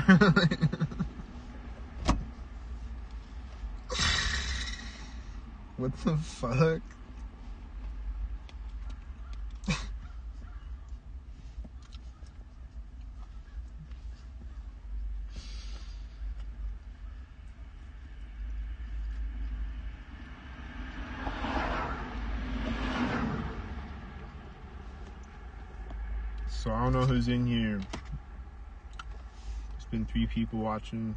S1: What the fuck? So I don't know who's in here. There's been 3 people watching.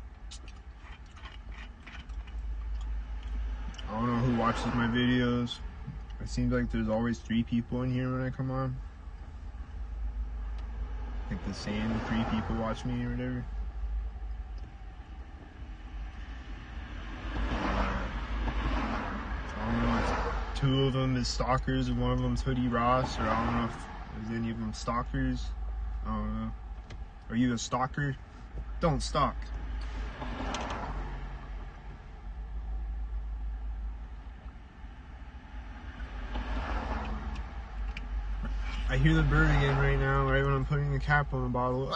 S1: I don't know who watches my videos. It seems like there's always 3 people in here when I come on. Like the same 3 people watch me or whatever. I don't know if 2 of them is stalkers and 1 of them's Hoodie Ross, or I don't know if there's any of them stalkers. I don't know. Are you a stalker? Don't stalk. I hear the bird again right now, right when I'm putting the cap on the bottle.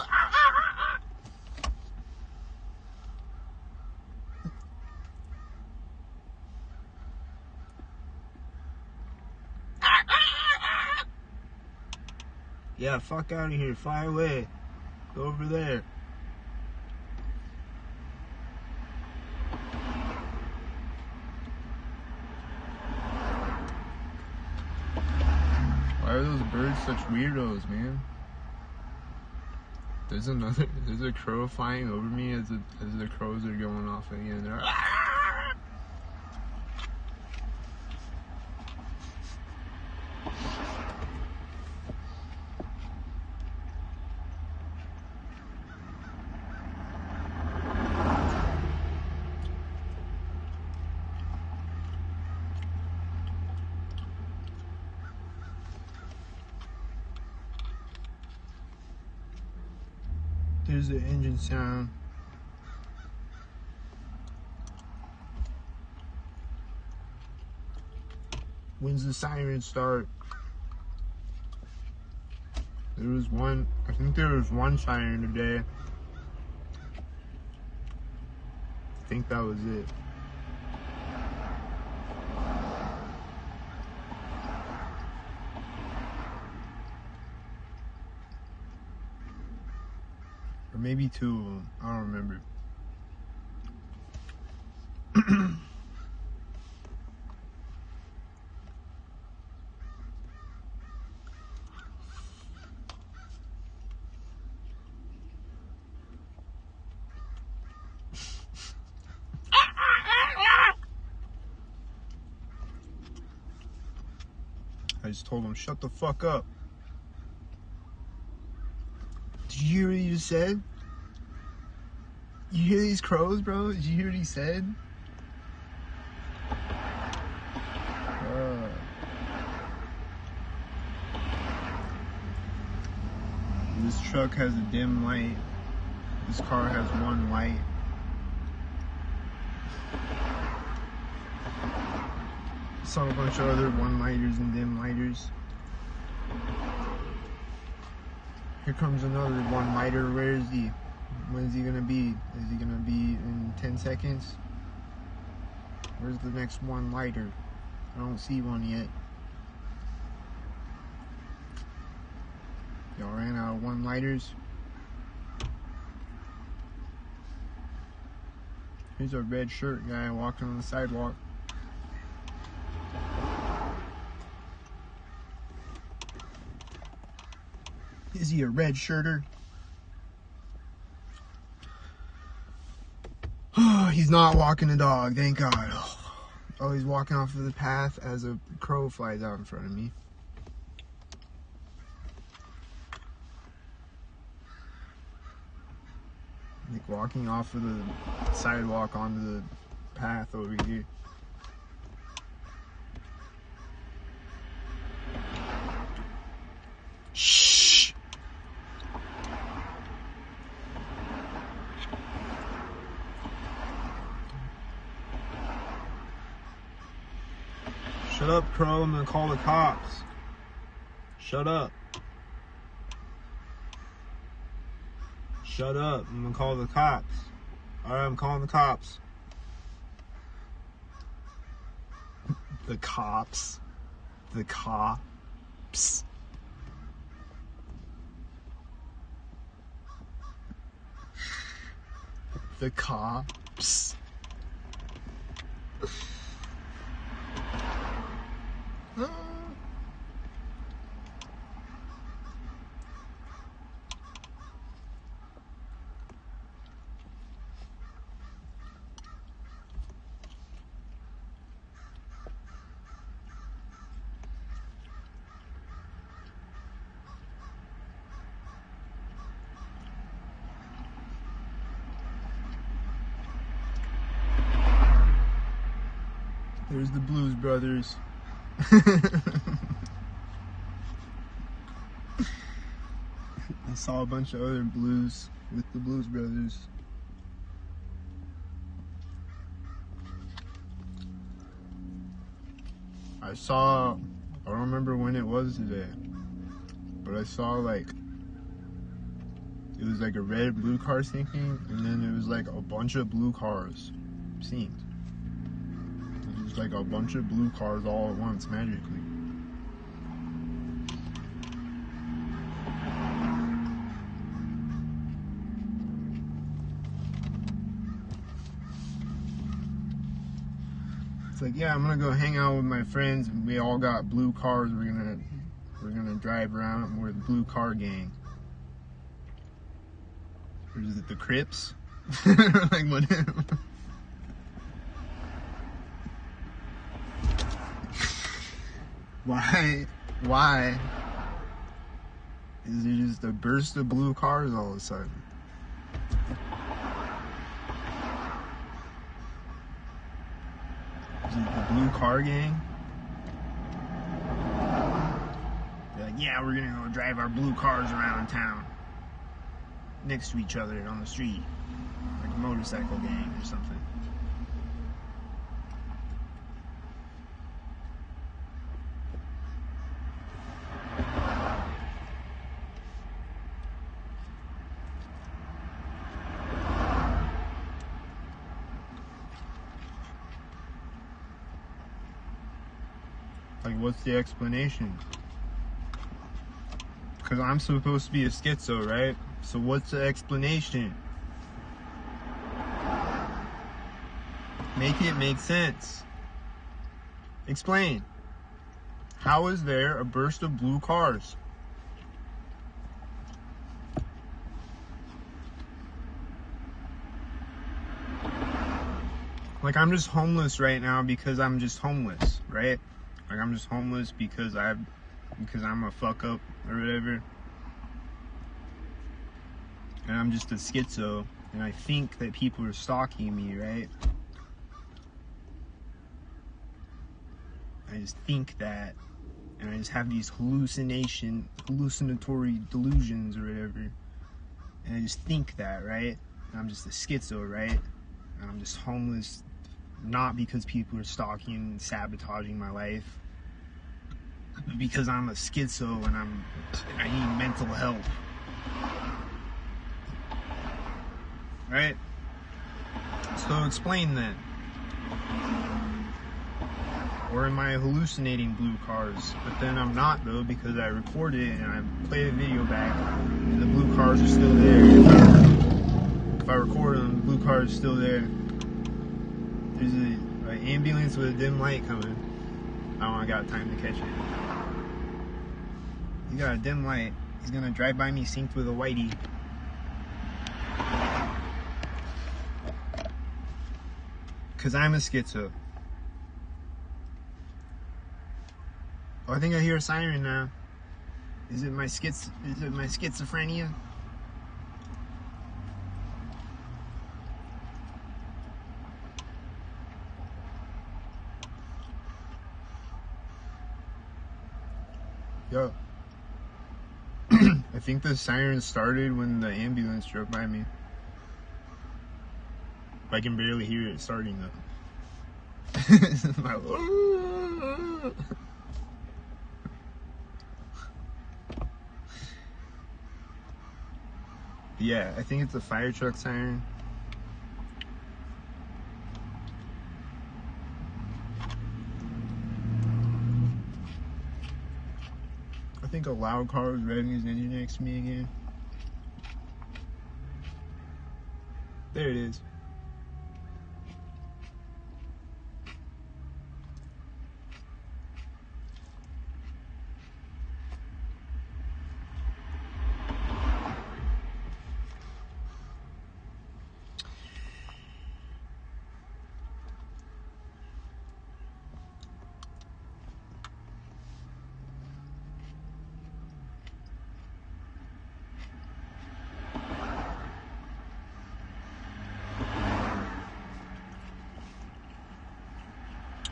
S1: Yeah, fuck out of here. Fly away. Go over there. Why are those birds such weirdos, man? There's a crow flying over me as the crows are going off again. They're There's the engine sound. When's the siren start? There was one, I think there was 1 siren today. I think that was it. Or maybe 2 of them. I don't remember. I just told him, shut the fuck up. Did you hear what he just said? You hear these crows, bro? Did you hear what he said? This truck has a dim light. This car has 1 light. Saw a bunch of other 1-lighters and dim lighters. Here comes another 1-lighter. Where is he? When is he gonna be? Is he gonna be in 10 seconds? Where's the next 1-lighter? I don't see one yet. Y'all ran out of 1-lighters. Here's a red shirt guy walking on the sidewalk. Is he a red shirter? Oh, he's not walking a dog, thank God. Oh, he's walking off of the path as a crow flies out in front of me. Like walking off of the sidewalk onto the path over here. Shut up, Crow. I'm gonna call the cops. Shut up. Shut up. I'm gonna call the cops. Alright, I'm calling the cops. The cops. The cops. The cops. There's the Blues Brothers. I saw a bunch of other blues with the Blues Brothers. I don't remember when it was today, but I saw like, it was like a red blue car sinking, and then it was like a bunch of blue cars sinking. It was like a bunch of blue cars all at once, magically. It's like, yeah, I'm gonna go hang out with my friends, and we all got blue cars. We're gonna drive around. We're the blue car gang. Or is it the Crips? Like what? Why is there just a burst of blue cars all of a sudden? Is it the blue car gang? They're like, yeah, we're gonna go drive our blue cars around town next to each other on the street, like a motorcycle gang or something. Like, what's the explanation? Because I'm supposed to be a schizo, right? So what's the explanation? Make it make sense. Explain. How is there a burst of blue cars? Like, I'm just homeless right now because I'm just homeless, right? Like, I'm just homeless because I'm a fuck up or whatever. And I'm just a schizo, and I think that people are stalking me, right? I just think that, and I just have these hallucinatory delusions or whatever. And I just think that, right? And I'm just a schizo, right? And I'm just homeless, not because people are stalking and sabotaging my life, but because I'm a schizo and I need mental help. Right? So explain then. Or am I hallucinating blue cars? But then I'm not, though, because I recorded it and I played the video back and the blue cars are still there. If I record them, the blue cars are still there. There's an ambulance with a dim light coming. I got time to catch it. He got a dim light. He's gonna drive by me synced with a whitey. Cause I'm a schizo. Oh, I think I hear a siren now. Is it my schizophrenia? Yo. I think the siren started when the ambulance drove by me. I can barely hear it starting though. Like, yeah, I think it's a fire truck siren. I think a loud car was revving his engine next to me again. There it is.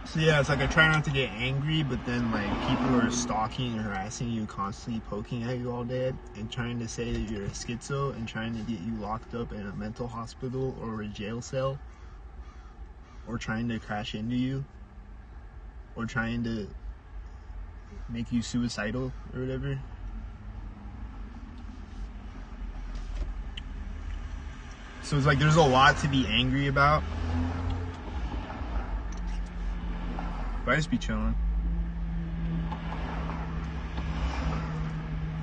S1: So yeah, it's like I try not to get angry, but then like people are stalking and harassing you, constantly poking at you all day and trying to say that you're a schizo and trying to get you locked up in a mental hospital or a jail cell, or trying to crash into you, or trying to make you suicidal or whatever. So it's like there's a lot to be angry about. But I just be chilling.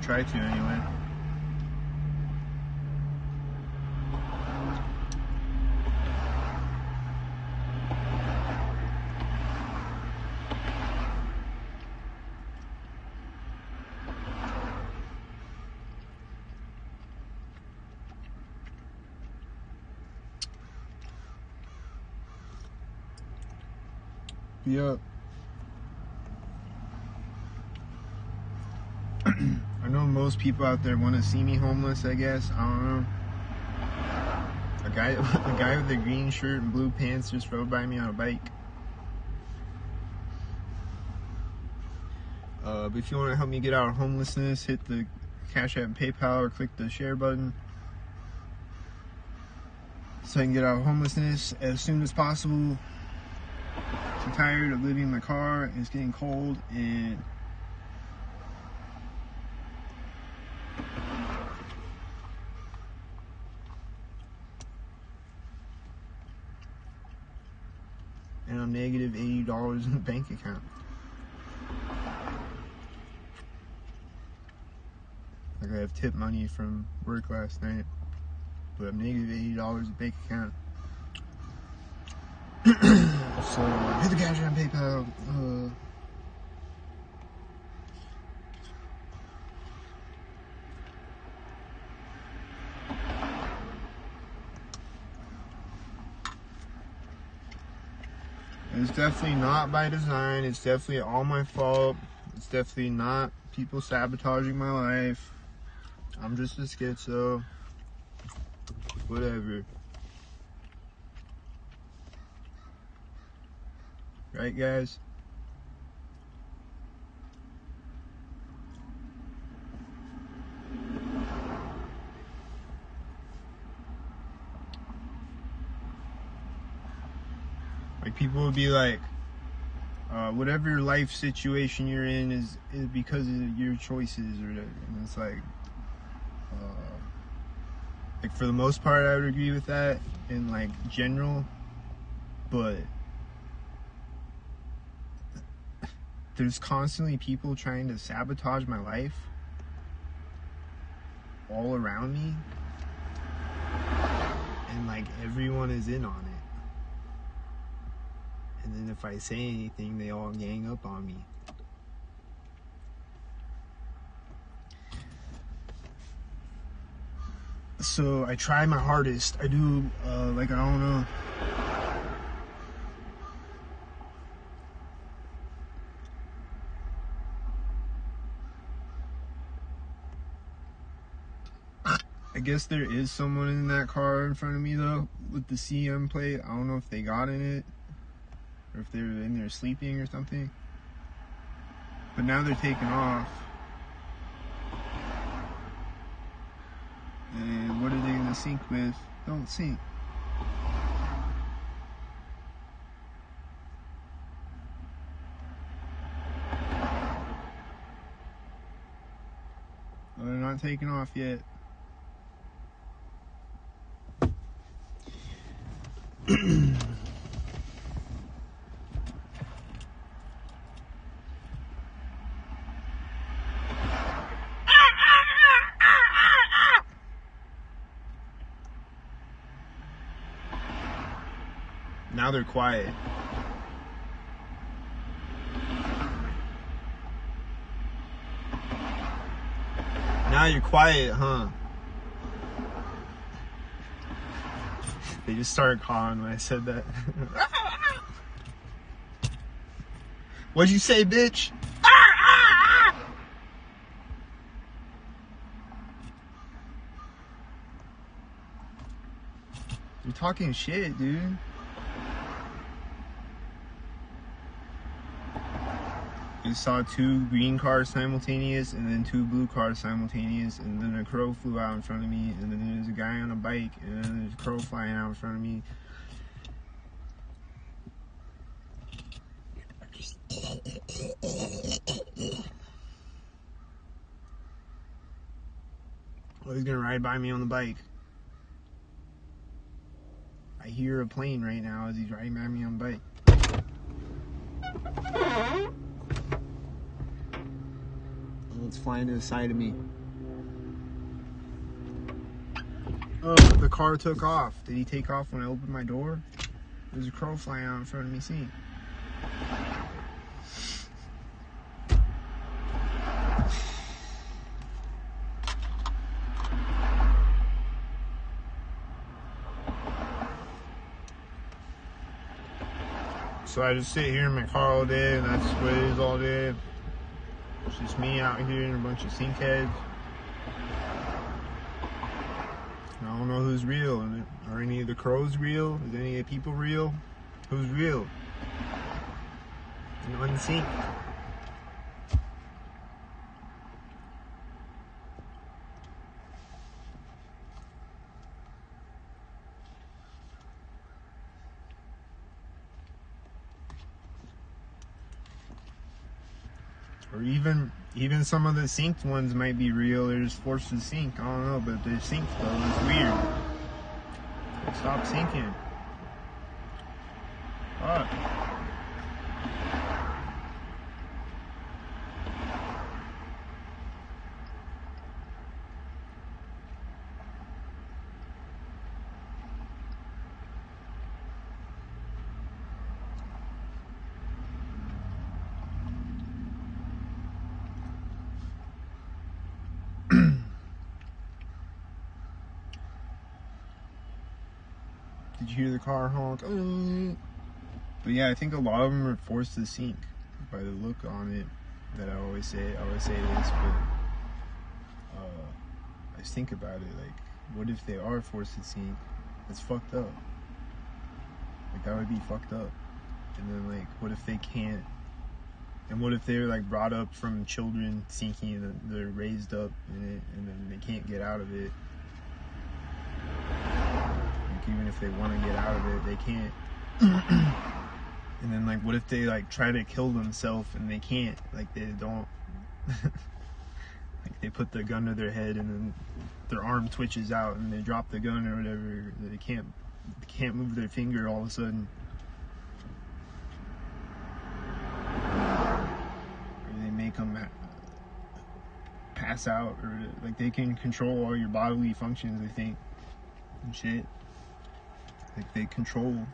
S1: Try to anyway. Yep. I know most people out there want to see me homeless, I guess. I don't know. A guy with a green shirt and blue pants just rode by me on a bike. But if you want to help me get out of homelessness, hit the Cash App and PayPal or click the share button so I can get out of homelessness as soon as possible. I'm tired of living in my car. It's getting cold and I'm negative $80 in the bank account. Like I have tip money from work last night, but I'm negative $80 in the bank account. So hit the Cash App and PayPal. It's definitely not by design. It's definitely all my fault. It's definitely not people sabotaging my life. I'm just a schizo. Whatever. Right, guys? Like, people would be like, whatever your life situation you're in is because of your choices or whatever. And it's like for the most part, I would agree with that in like general, but there's constantly people trying to sabotage my life all around me, and like everyone is in on it. And then if I say anything, they all gang up on me. So I try my hardest. I do, like, I don't know. I guess there is someone in that car in front of me, though, with the CM plate. I don't know if they got in it, or if they're in there sleeping or something. But now they're taking off. And what are they gonna sync with? Don't sync. not taking off yet. Now they're quiet. Now you're quiet, huh? They just started calling when I said that. What'd you say, bitch? You're talking shit, dude. You saw 2 green cars simultaneous and then 2 blue cars simultaneous, and then a crow flew out in front of me, and then there's a guy on a bike, and then there's a crow flying out in front of me. Oh, he's gonna ride by me on the bike. I hear a plane right now as he's riding by me on the bike. Oh, it's flying to the side of me. Oh, the car took off. Did he take off when I opened my door? There's a crow flying out in front of me, see? So I just sit here in my car all day, and that's what it is all day. It's just me out here and a bunch of sinkheads. I don't know who's real. Are any of the crows real? Is any of the people real? Who's real? You know, unseen. Or even some of the synced ones might be real. They're just forced to sync. I don't know, but they're synced though. It's weird. Like, stop syncing. Fuck. Did you hear the car honk? But yeah, I think a lot of them are forced to sync by the look on it. That I always say this, but I just think about it. Like, what if they are forced to sync? That's fucked up. Like, that would be fucked up. And then, like, what if they can't? And what if they're like brought up from children syncing, and they're raised up in it, and then they can't get out of it? Even if they want to get out of it, they can't. And then, like, what if they like try to kill themselves and they can't? Like, they don't. Like, they put the gun to their head and then their arm twitches out and they drop the gun or whatever. They can't move their finger all of a sudden. Or they make them pass out, or like they can control all your bodily functions, I think, and shit. Like, they control.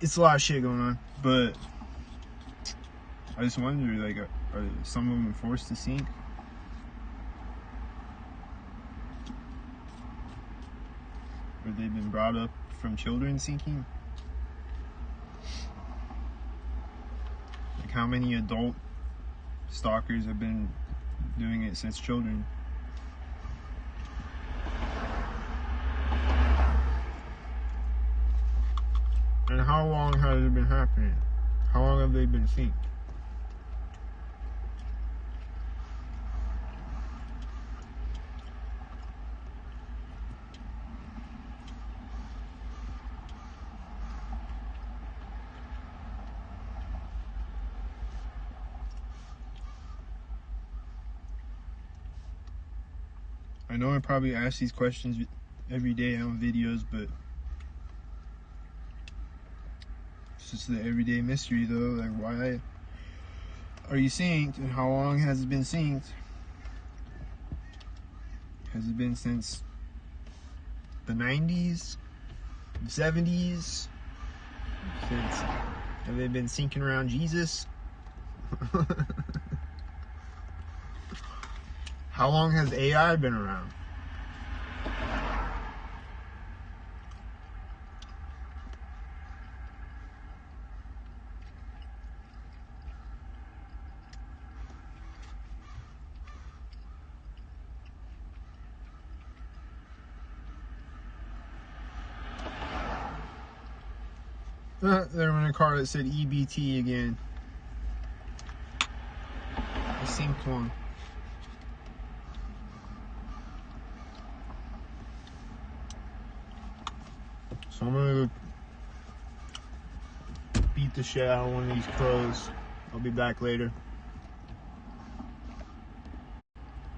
S1: It's a lot of shit going on, but I just wonder, like, are some of them forced to sync? Or they've been brought up from children syncing? Like, how many adult stalkers have been doing it since children? And how long has it been happening? How long have they been synced? I know I probably ask these questions every day on videos, but it's just the everyday mystery though. Like, why are you synced, and how long has it been synced? Has it been since the 90s, 70s? Have they been syncing around Jesus? How long has AI been around? They were in a car that said EBT again. I synced one. So I'm gonna go beat the shit out of one of these crows. I'll be back later.